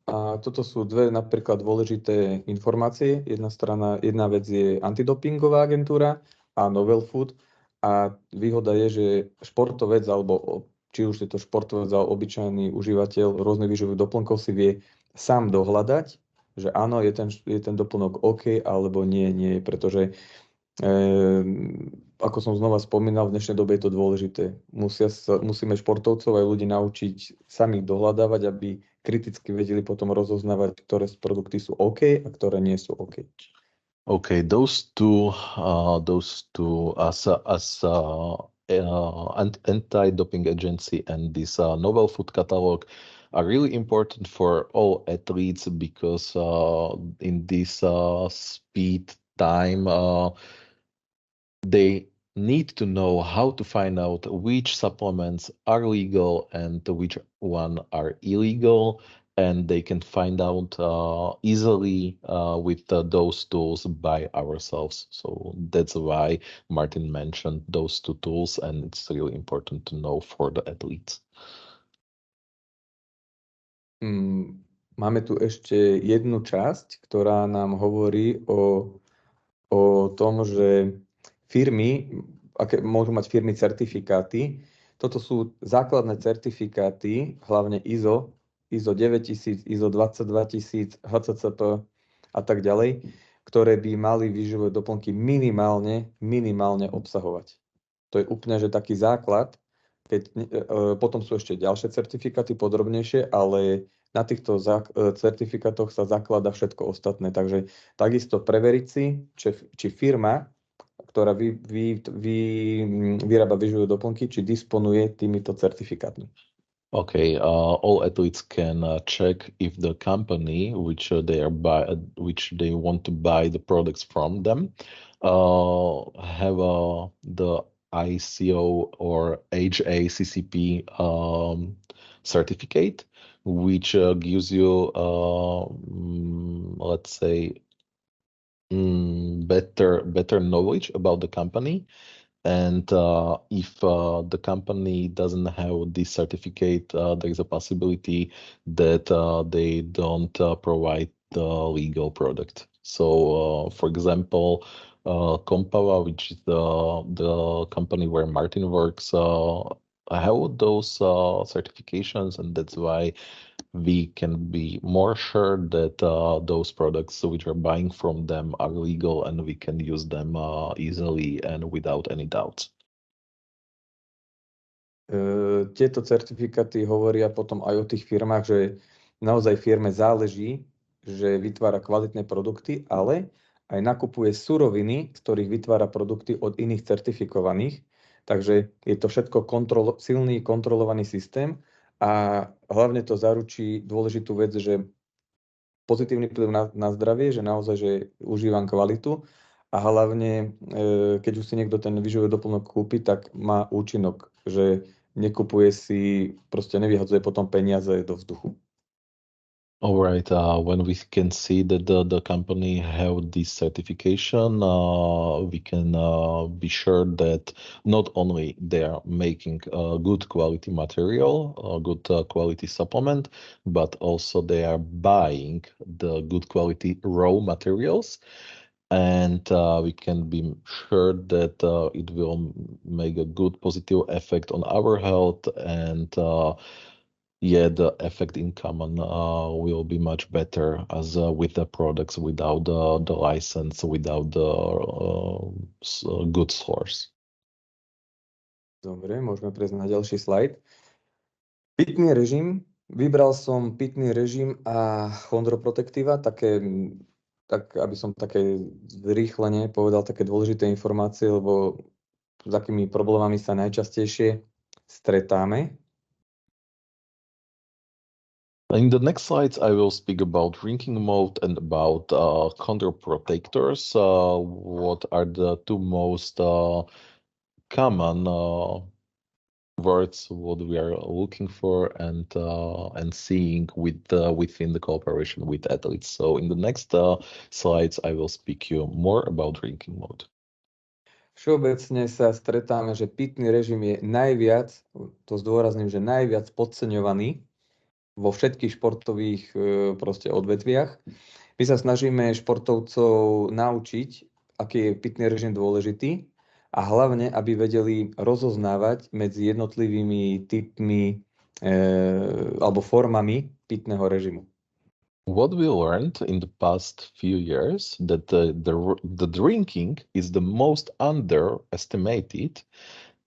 A toto sú dve napríklad dôležité informácie. Jedna vec je antidopingová agentúra a Novel Food. A výhoda je, že športovec, alebo či už je to športovec alebo obyčajný užívateľ rôznych výživových doplnkov si vie sám dohľadať, že áno, je ten doplnok OK, alebo nie, pretože ako som znova spomínal, v dnešnej dobe je to dôležité. Musíme športovcov aj ľudí naučiť sami dohľadávať, aby kriticky vedeli potom rozoznávať, ktoré produkty sú OK a ktoré nie sú OK. Okay, those two as anti-doping agency and this Novel Food Catalog are really important for all athletes, because in this speed time they need to know how to find out which supplements are legal and which one are illegal. And they can find out easily with those tools by ourselves. So that's why Martin mentioned those two tools, and it's really important to know for the athletes. Máme tu ešte jednu časť, ktorá nám hovorí o tom, že firmy, aké môžu mať firmy certifikáty. Toto sú základné certifikáty, hlavne ISO 9000, ISO 22000, HACCP a tak ďalej, ktoré by mali výživové doplnky minimálne obsahovať. To je úplne že taký základ. Potom sú ešte ďalšie certifikáty podrobnejšie, ale na týchto certifikátoch sa zaklada všetko ostatné. Takže takisto preveriť si, či firma, ktorá vyrába výživové doplnky, či disponuje týmito certifikátmi. Okay, all athletes can check if the company which they want to buy the products from them have the ICO or HACCP certificate, which gives you, let's say, better knowledge about the company. And if the company doesn't have this certificate, there is a possibility that they don't provide the legal product. So, for example, Compava, which is the company where Martin works, have those certifications, and that's why we can be more sure that those products which are buying from them are legal and we can use them easily and without any doubts. Tieto certifikáty hovoria potom aj o tých firmách, že naozaj firme záleží, že vytvára kvalitné produkty, ale aj nakupuje suroviny, z ktorých vytvára produkty od iných certifikovaných. Takže je to všetko silný kontrolovaný systém a hlavne to zaručí dôležitú vec, že pozitívny vplyv na zdravie, že naozaj, že užívam kvalitu a hlavne, keď už si niekto ten výživový doplnok kúpi, tak má účinok, že nekupuje si, proste nevyhadzuje potom peniaze do vzduchu. All right. When we can see that the company have this certification, we can be sure that not only they are making good quality material, good quality supplement, but also they are buying the good quality raw materials. And we can be sure that it will make a good positive effect on our health, and the effect in common will be much better as with the products without the license, without the good source. Dobre, môžeme prejsť na ďalší slajd. Pitný režim. Vybral som pitný režim a chondroprotektíva, tak aby som také zrýchlene povedal také dôležité informácie, lebo s akými problémami sa najčastejšie stretáme. In the next slides, I will speak about drinking mode and about chondroprotectors. What are the two most common words what we are looking for and seeing within the cooperation with athletes. So in the next slides, I will speak you more about drinking mode. Všeobecne sa stretáme, že pitný režim je najviac, to zdôrazním, že najviac podceňovaný vo všetkých športových proste odvetviach. My sa snažíme športovcov naučiť, aký je pitný režim dôležitý a hlavne, aby vedeli rozoznávať medzi jednotlivými typmi alebo formami pitného režimu. What we learned in the past few years that the drinking is the most underestimated.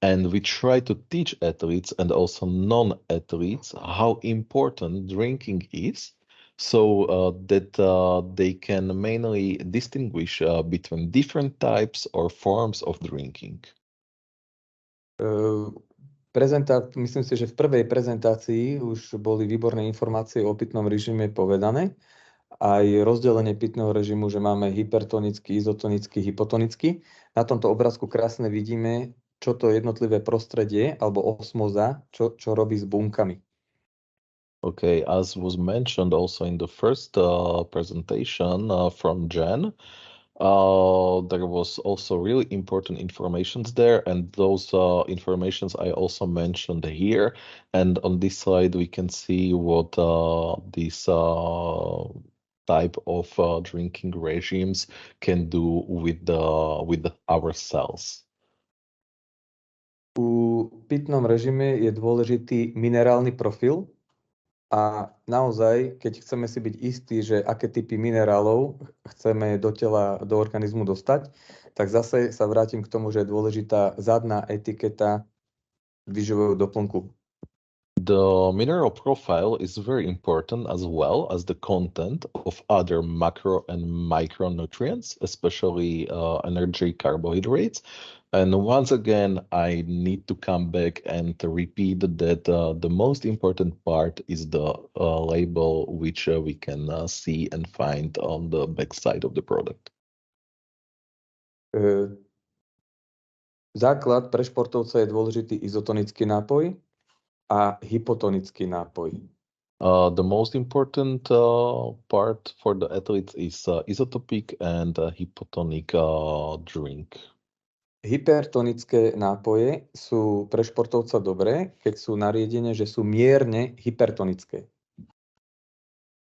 And we try to teach athletes and also non-athletes how important drinking is, so that they can mainly distinguish between different types or forms of drinking. Myslím si, že v prvej prezentácii už boli výborné informácie o pitnom režime povedané. Aj rozdelenie pitného režimu, že máme hypertonický, izotonický, hypotonický. Na tomto obrázku krásne vidíme, čo to jednotlivé prostredie alebo osmoza, čo robí s bunkami. Okay, as was mentioned also in the first presentation from Jen, there was also really important informations there, and those informations I also mentioned here. And on this slide, we can see what these type of drinking regimes can do with our cells. U pitnom režime je dôležitý minerálny profil a naozaj, keď chceme si byť istí, že aké typy minerálov chceme do tela, do organizmu dostať, tak zase sa vrátim k tomu, že je dôležitá zadná etiketa výživového doplnku. The mineral profile is very important as well as the content of other macro and micronutrients, especially energy carbohydrates. And once again, I need to come back and repeat that the most important part is the label, which we can see and find on the back side of the product. Základ pre športovca je dôležitý izotonický nápoj a hypotonický nápoj. The most important part for the athletes is isotopic and hypotonic drink. Hypertonické nápoje sú pre športovca dobré, keď sú nariadené, že sú mierne hypertonické.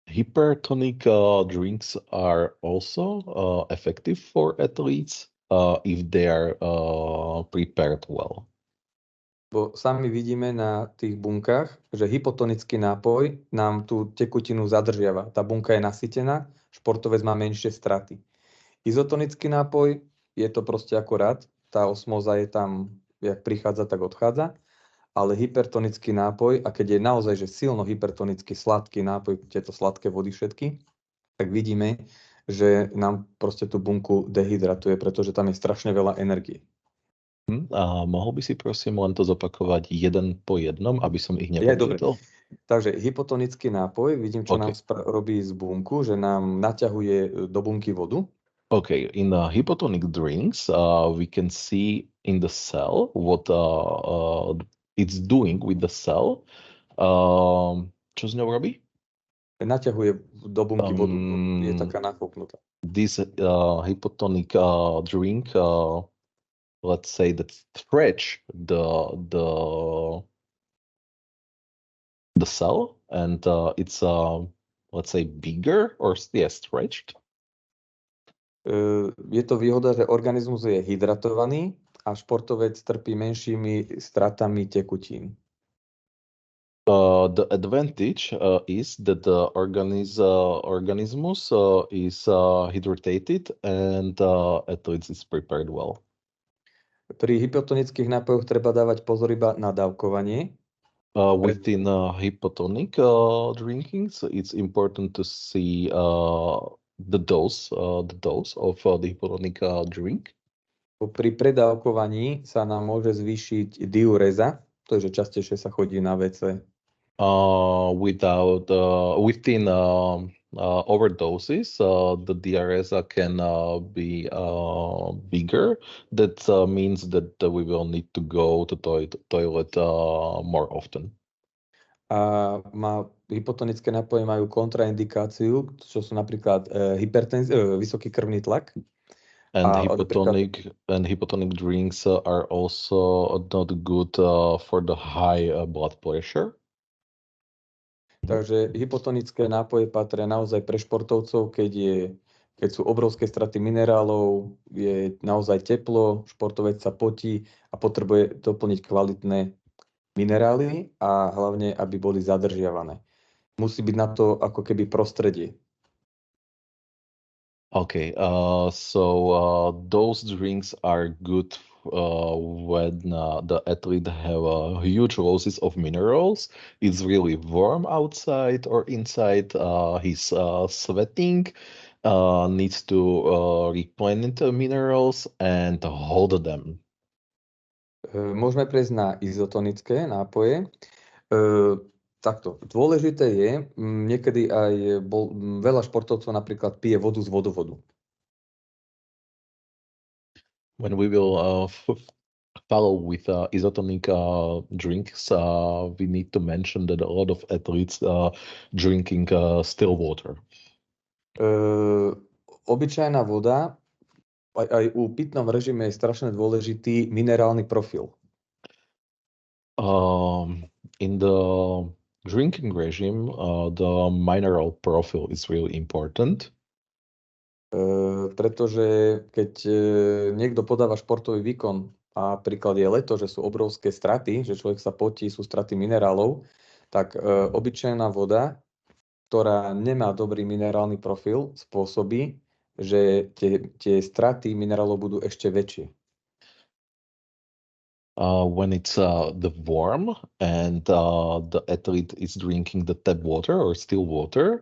Hypertonic drinks are also effective for athletes if they are prepared well. Bo sami vidíme na tých bunkách, že hypotonický nápoj nám tú tekutinu zadržiava. Tá bunka je nasytená, športovec má menšie straty. Izotonický nápoj je to proste akorát, tá osmóza je tam, jak prichádza, tak odchádza, ale hypertonický nápoj, a keď je naozaj že silno hypertonický sladký nápoj, tieto sladké vody všetky, tak vidíme, že nám proste tú bunku dehydratuje, pretože tam je strašne veľa energie. A mohol by si prosím len to zopakovať jeden po jednom, aby som ich Je dobre. nepočítal? Takže hypotonický nápoj, vidím, čo Okay. nám robí z bunku, že nám naťahuje do bunky vodu. Okay, in hypotonic drinks, we can see in the cell what it's doing with the cell. Čo z ňou robí? Naťahuje do bunky vodu, je taká nafúknutá. This hypotonic drink, let's say that stretch the cell, and it's let's say bigger or stretched. Je to výhoda, že organizmus je hydratovaný a športovec trpí menšími stratami tekutín. The advantage is that the organismus is hydrated and athletes is prepared well. Pri hypotonických nápojoch treba dávať pozor iba na dávkovanie. Within hypotonic drinkings, it's important to see the dose of the hypotonic drink. Pri predávkovaní sa nám môže zvýšiť diuréza, to je, že častejšie sa chodí na WC. Within overdoses, the diarrhea can be bigger. That means that we will need to go to toilet more often. A hypotonické nápoje majú kontraindikáciu, čo sú napríklad vysoký krvný tlak. And hypotonic drinks are also not good for the high blood pressure. Takže hypotonické nápoje patria naozaj pre športovcov, keď sú obrovské straty minerálov, je naozaj teplo, športovec sa potí a potrebuje doplniť kvalitné minerály a hlavne, aby boli zadržiavané. Musí byť na to ako keby prostredie. Okay, so those drinks are good when the athlete have huge losses of minerals. It's really warm outside or inside. He's sweating, needs to replenish the minerals and hold them. Môžeme prejsť na izotonické nápoje. Takto, dôležité je, niekedy aj veľa športovcov napríklad pije vodu z vodovodu. When we will follow with isotonic drinks, we need to mention that a lot of athletes drinking still water. Obyčajná voda, aj u pitnom režime je strašne dôležitý minerálny profil. In the drinking regime, the mineral profile is really important. Pretože keď niekto podáva športový výkon a príklad je leto, že sú obrovské straty, že človek sa potí, sú straty minerálov, tak obyčajná voda, ktorá nemá dobrý minerálny profil, spôsobí, že tie straty minerálov budú ešte väčšie. When it's the warm and the athlete is drinking the tap water or still water,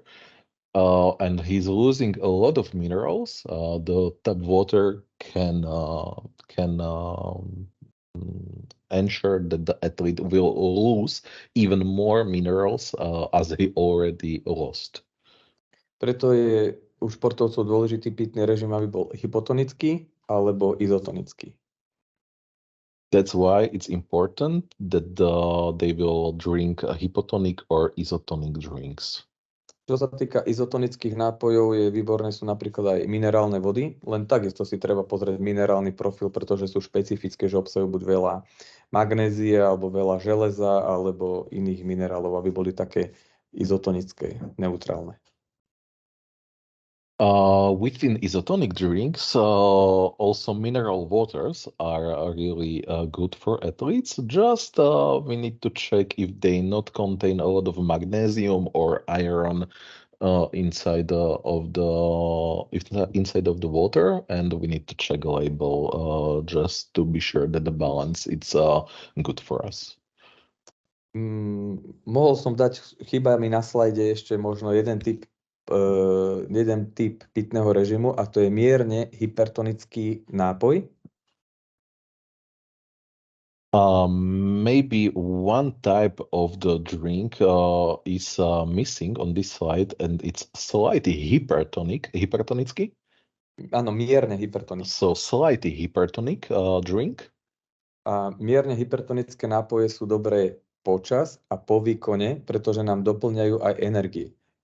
and he's losing a lot of minerals, the tap water can ensure that the athlete will lose even more minerals as he already lost. Preto je u športovcov dôležitý pitný režim, aby bol hypotonický alebo izotonický. That's why it's important that they will drink hypotonic or isotonic drinks. Čo sa týka izotonických nápojov, je výborné sú napríklad aj minerálne vody, len takisto si treba pozrieť minerálny profil, pretože sú špecifické, že obsahujú buď veľa magnézia, alebo veľa železa, alebo iných minerálov, aby boli také izotonické, neutrálne. Within isotonic drinks, also mineral waters are really good for athletes. Just we need to check if they not contain a lot of magnesium or iron inside of the water, and we need to check the label just to be sure that the balance it's good for us. Mohol som dať, chýba mi na slajde ešte možno jeden typ pitného režimu, a to je mierne hypertonický nápoj. Maybe one type of the drink is missing on this slide, and it's slightly hypertonický. Áno, mierne hypertonický. So slightly hypertonic drink. A mierne hypertonické nápoje sú dobré počas a po výkone, pretože nám doplňajú aj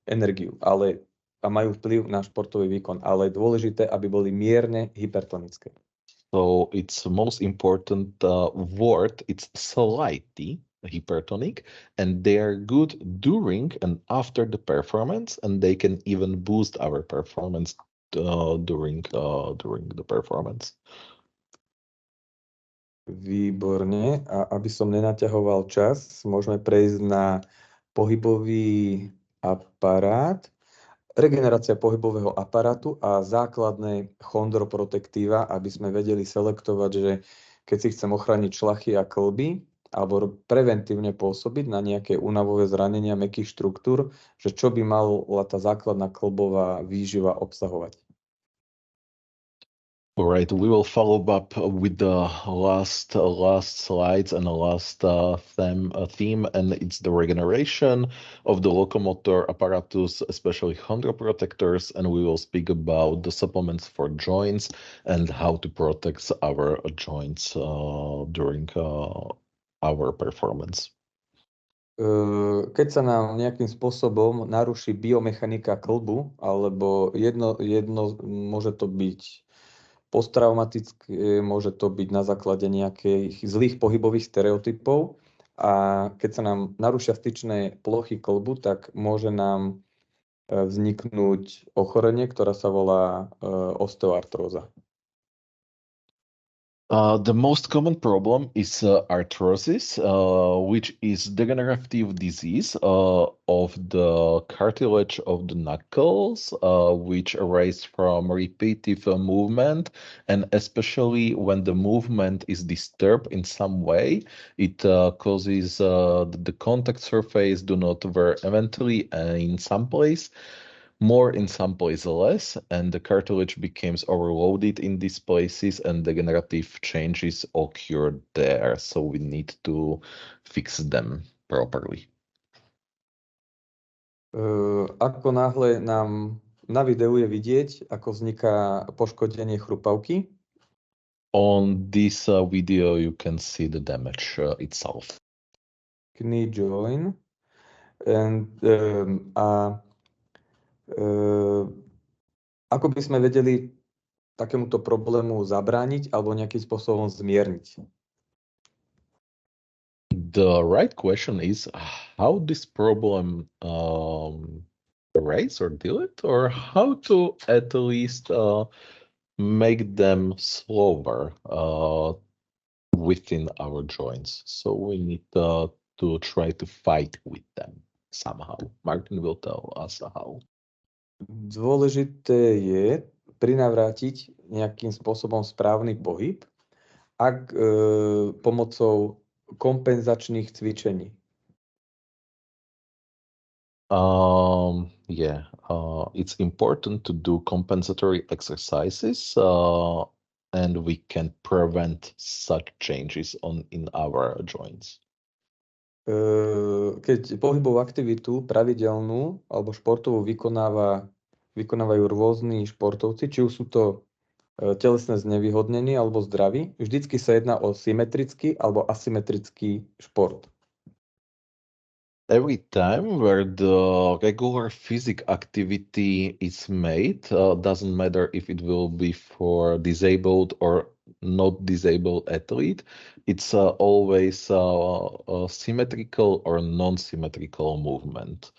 energiu, ale a majú vplyv na športový výkon, ale je dôležité, aby boli mierne hypertonické. So it's most important word, it's slightly hypertonic, and they are good during and after the performance, and they can even boost our performance during the performance. Výborne. A aby som nenaťahoval čas, môžeme prejsť na pohybový aparát, regenerácia pohybového aparátu a základné chondroprotektíva, aby sme vedeli selektovať, že keď si chcem ochrániť šlachy a kĺby alebo preventívne pôsobiť na nejaké únavové zranenia mäkkých štruktúr, že čo by mala tá základná kĺbová výživa obsahovať. All right, we will follow up with the last slides and the last theme, and it's the regeneration of the locomotor apparatus, especially chondroprotectors, and we will speak about the supplements for joints and how to protect our joints during our performance. Keď sa nám nejakým spôsobom naruší biomechanika kĺbu, alebo jedno môže to byť posttraumatické, môže to byť na základe nejakých zlých pohybových stereotypov, a keď sa nám narušia styčné plochy kĺbu, tak môže nám vzniknúť ochorenie, ktorá sa volá osteoartróza. The most common problem is arthrosis, which is degenerative disease of the cartilage of the knuckles, which arise from repetitive movement, and especially when the movement is disturbed in some way, it causes the contact surface do not wear eventually in some place, more in some places less, and the cartilage becomes overloaded in these places and degenerative changes occur there. So we need to fix them properly. Ako náhle nám na videu je vidieť, ako vzniká poškodenie chrupavky. On this video you can see the damage itself. Knee joint. And ako by sme vedeli takémuto problému zabrániť alebo nejakým spôsobom zmierniť? The right question is how this problem erase or deal it, or how to at least make them slower within our joints. So we need to try to fight with them somehow. Martin will tell us how. Dôležité je prinavrátiť nejakým spôsobom správny pohyb, ak pomocou kompenzačných cvičení. It's important to do compensatory exercises, and we can prevent such changes in our joints. Keď pohybovú aktivitu pravidelnú alebo športovú vykonávajú rôzni športovci, či už sú to telesné znevýhodnenie alebo zdraví. Vždycky sa jedná o symetrický alebo asymetrický šport. Every time where the regular physical activity is made, doesn't matter if it will be for disabled or not disabled athlete, it's always a symmetrical or non-symmetrical movement.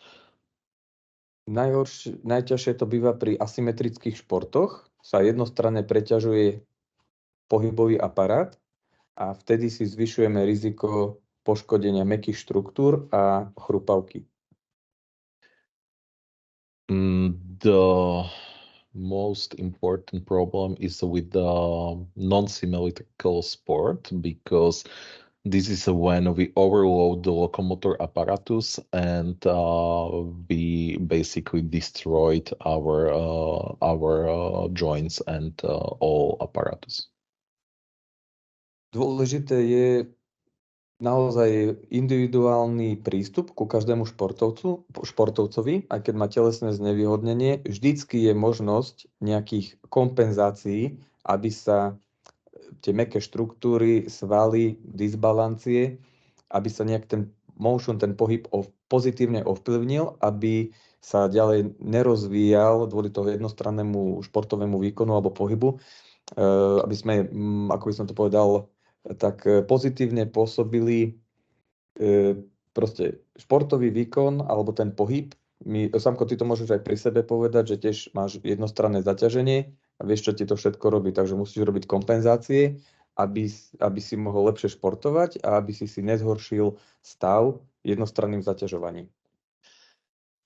Najťažšie to býva pri asymetrických športoch. Sa jednostranne preťažuje pohybový aparát a vtedy si zvyšujeme riziko poškodenia mäkkých štruktúr a chrupavky. The most important problem is with the non-symmetrical sport, because this is when we overload the locomotor apparatus and we basically destroyed our joints and all apparatus. Dôležité je naozaj individuálny prístup ku každému športovcovi, aj keď má telesné znevýhodnenie, vždycky je možnosť nejakých kompenzácií, aby sa tie mäkké štruktúry, svaly, disbalancie, aby sa nejak ten motion, ten pohyb pozitívne ovplyvnil, aby sa ďalej nerozvíjal kvôli toho jednostrannému športovému výkonu alebo pohybu, aby sme, ako by som to povedal, tak pozitívne pôsobili proste športový výkon alebo ten pohyb. Samko, ty to môžeš aj pri sebe povedať, že tiež máš jednostranné zaťaženie a vieš, čo ti to všetko robí, takže musíš robiť kompenzácie, aby si mohol lepšie športovať a aby si nezhoršil stav jednostranným zaťažovaním.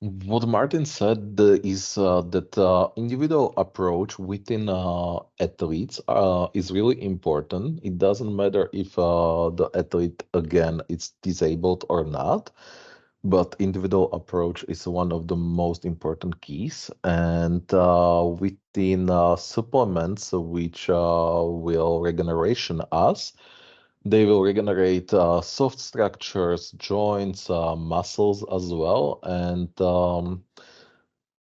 What Martin said is that individual approach within athletes is really important. It doesn't matter if the athlete, again, is disabled or not, but individual approach is one of the most important keys. And within supplements which will regeneration us, they will regenerate soft structures, joints, muscles as well. And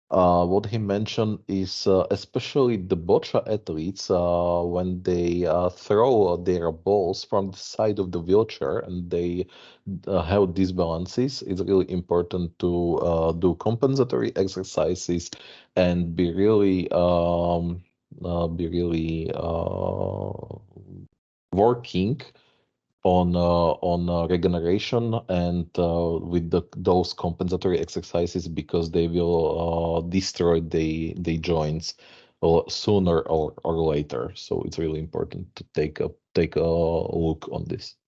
what he mentioned is especially the boccia athletes, when they throw their balls from the side of the wheelchair and they have disbalances, it's really important to do compensatory exercises and be really working on regeneration and with those compensatory exercises, because they will destroy the joints sooner or later. So it's really important to take a look on this.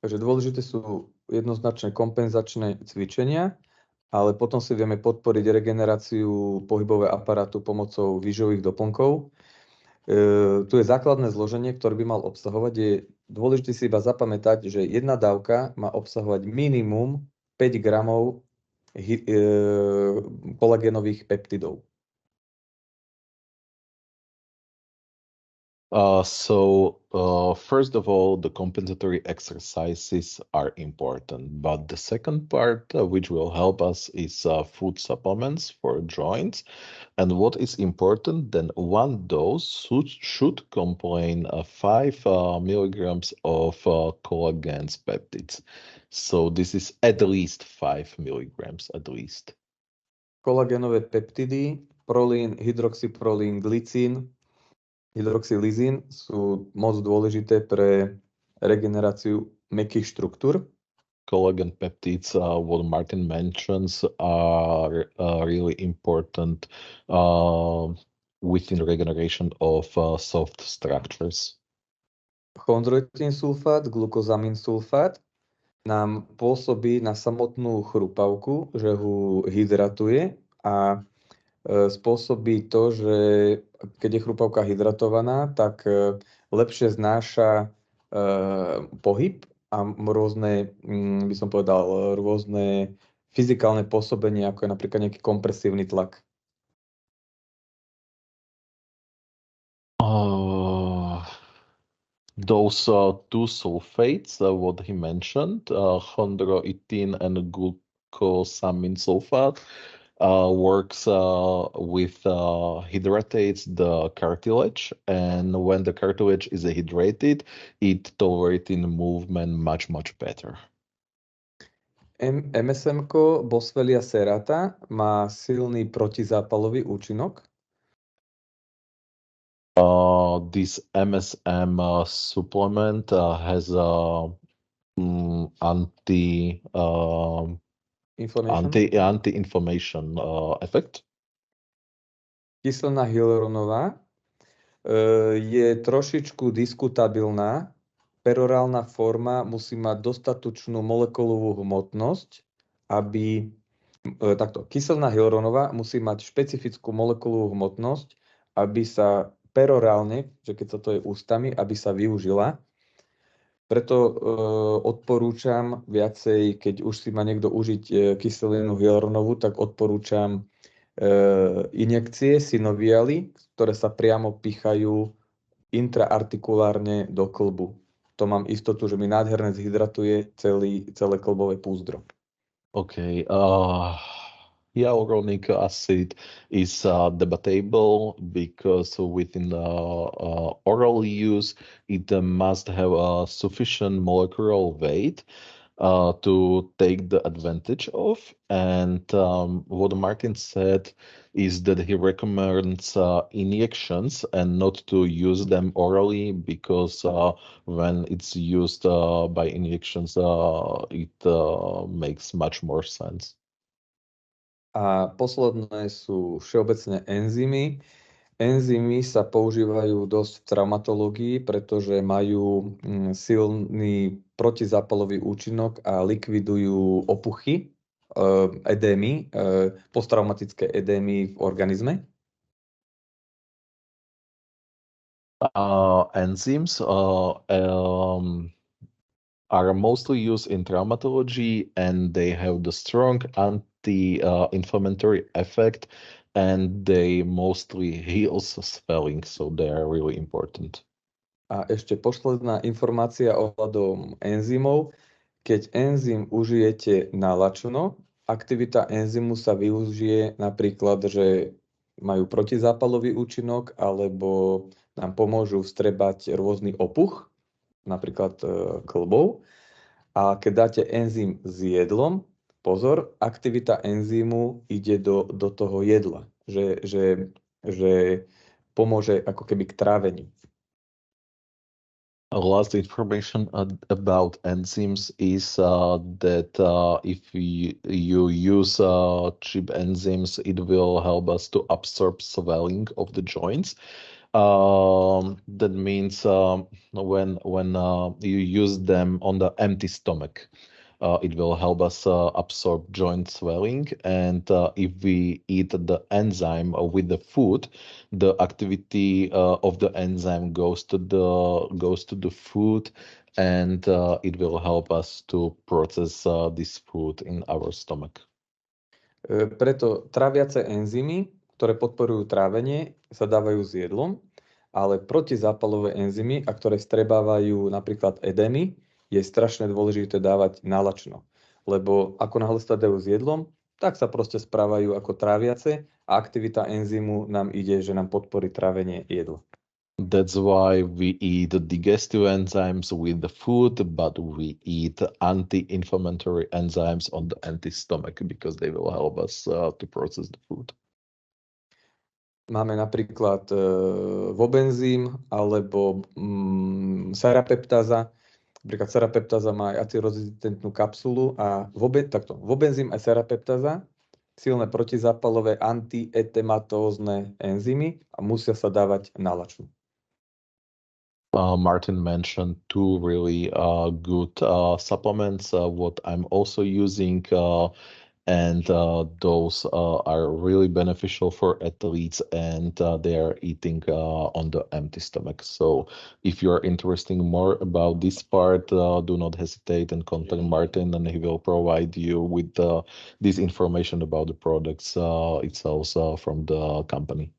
Takže dôležité sú jednoznačné kompenzačné cvičenia, ale potom si vieme podporiť regeneráciu pohybového aparátu pomocou výživových doplnkov. Tu je základné zloženie, ktoré by mal obsahovať. Je dôležité si iba zapamätať, že jedna dávka má obsahovať minimum 5 gramov kolagénových peptidov. First of all, the compensatory exercises are important, but the second part, which will help us, is food supplements for joints. And what is important, then one dose should contain 5 milligrams of collagen peptides. So this is at least 5 milligrams, at least. Kolagénové peptidy, prolín, hydroxyprolín, glycín, hydroxylizín sú moc dôležité pre regeneráciu mäkkých štruktúr. Collagen peptides, what Martin mentions, are really important within regeneration of soft structures. Chondroitín sulfát, glukozamín sulfát nám pôsobí na samotnú chrupavku, že ho hydratuje a spôsobí to, že keď je chrupavka hydratovaná, tak lepšie znáša pohyb a rôzne, by som povedal, rôzne fyzikálne pôsobenie, ako je napríklad nejaký kompresívny tlak. Those two sulfates, what he mentioned, chondroitin and glucosamine sulfate, works with hydrates the cartilage, and when the cartilage is hydrated, it tolerating movement much better. MSM-ko Boswellia serrata má silný protizápalový účinok. This MSM supplement has anti-inflammation effect. Kyselina hyaluronová je trošičku diskutabilná. Perorálna forma musí mať dostatočnú molekulovú hmotnosť, aby kyselina hyaluronová musí mať špecifickú molekulovú hmotnosť, aby sa perorálne, že keď sa to je ústami, aby sa využila. Preto odporúčam viacej, keď už si má niekto užiť kyselinu hyaluronovú, tak odporúčam injekcie synovialy, ktoré sa priamo pichajú intraartikulárne do klbu. To mám istotu, že mi nádherne zhydratuje celé klbové púzdro. Okay. Hyaluronic acid is debatable because within the oral use, it must have a sufficient molecular weight to take the advantage of. And what Martin said is that he recommends injections and not to use them orally, because when it's used by injections, it makes much more sense. A posledné sú všeobecne enzymy. Enzymy sa používajú dosť v traumatológii, pretože majú silný protizápalový účinok a likvidujú opuchy, edémy, posttraumatické edémy v organizme. Enzymes are mostly used in traumatology, and they have the strong anti-inflammatory effect, and they mostly heal swelling, so they are really important. A ešte posledná informácia ohľadom enzymov. Keď enzym užijete nalačno, aktivita enzymu sa využije napríklad, že majú protizápalový účinok, alebo nám pomôžu vstrebať rôzny opuch, napríklad klbov. A keď dáte enzym s jedlom, pozor, aktivita enzymu ide do toho jedla, že pomôže ako keby k tráveniu. Last information about enzymes is that if you use cheap enzymes, it will help us to absorb swelling of the joints. That means when you use them on the empty stomach, it will help us absorb joint swelling. And if we eat the enzyme with the food, the activity of the enzyme goes to the food, and it will help us to process this food in our stomach. Preto tráviace enzymy, ktoré podporujú trávenie, sa dávajú s jedlom, ale protizápalové enzymy, a ktoré vstrebávajú napríklad edémy, je strašne dôležité dávať nalačno. Lebo ako náhle sa dajú s jedlom, tak sa proste správajú ako tráviace a aktivita enzymu nám ide, že nám podporí trávenie jedla. That's why we eat digestive enzymes with the food, but we eat anti-inflammatory enzymes on the empty stomach, because they will help us to process the food. Máme napríklad vobenzym alebo serapeptáza. Napríklad serapeptáza má aj acirozistentnú kapsulu a vobenzym a serapeptáza, silné protizápalové antietematózne enzymy, a musia sa dávať nalačno. Martin mentioned two really good supplements, what I'm also using, and those are really beneficial for athletes, and they are eating on the empty stomach. So if you're interested more about this part, do not hesitate and contact Martin, and he will provide you with this information about the products itself from the company.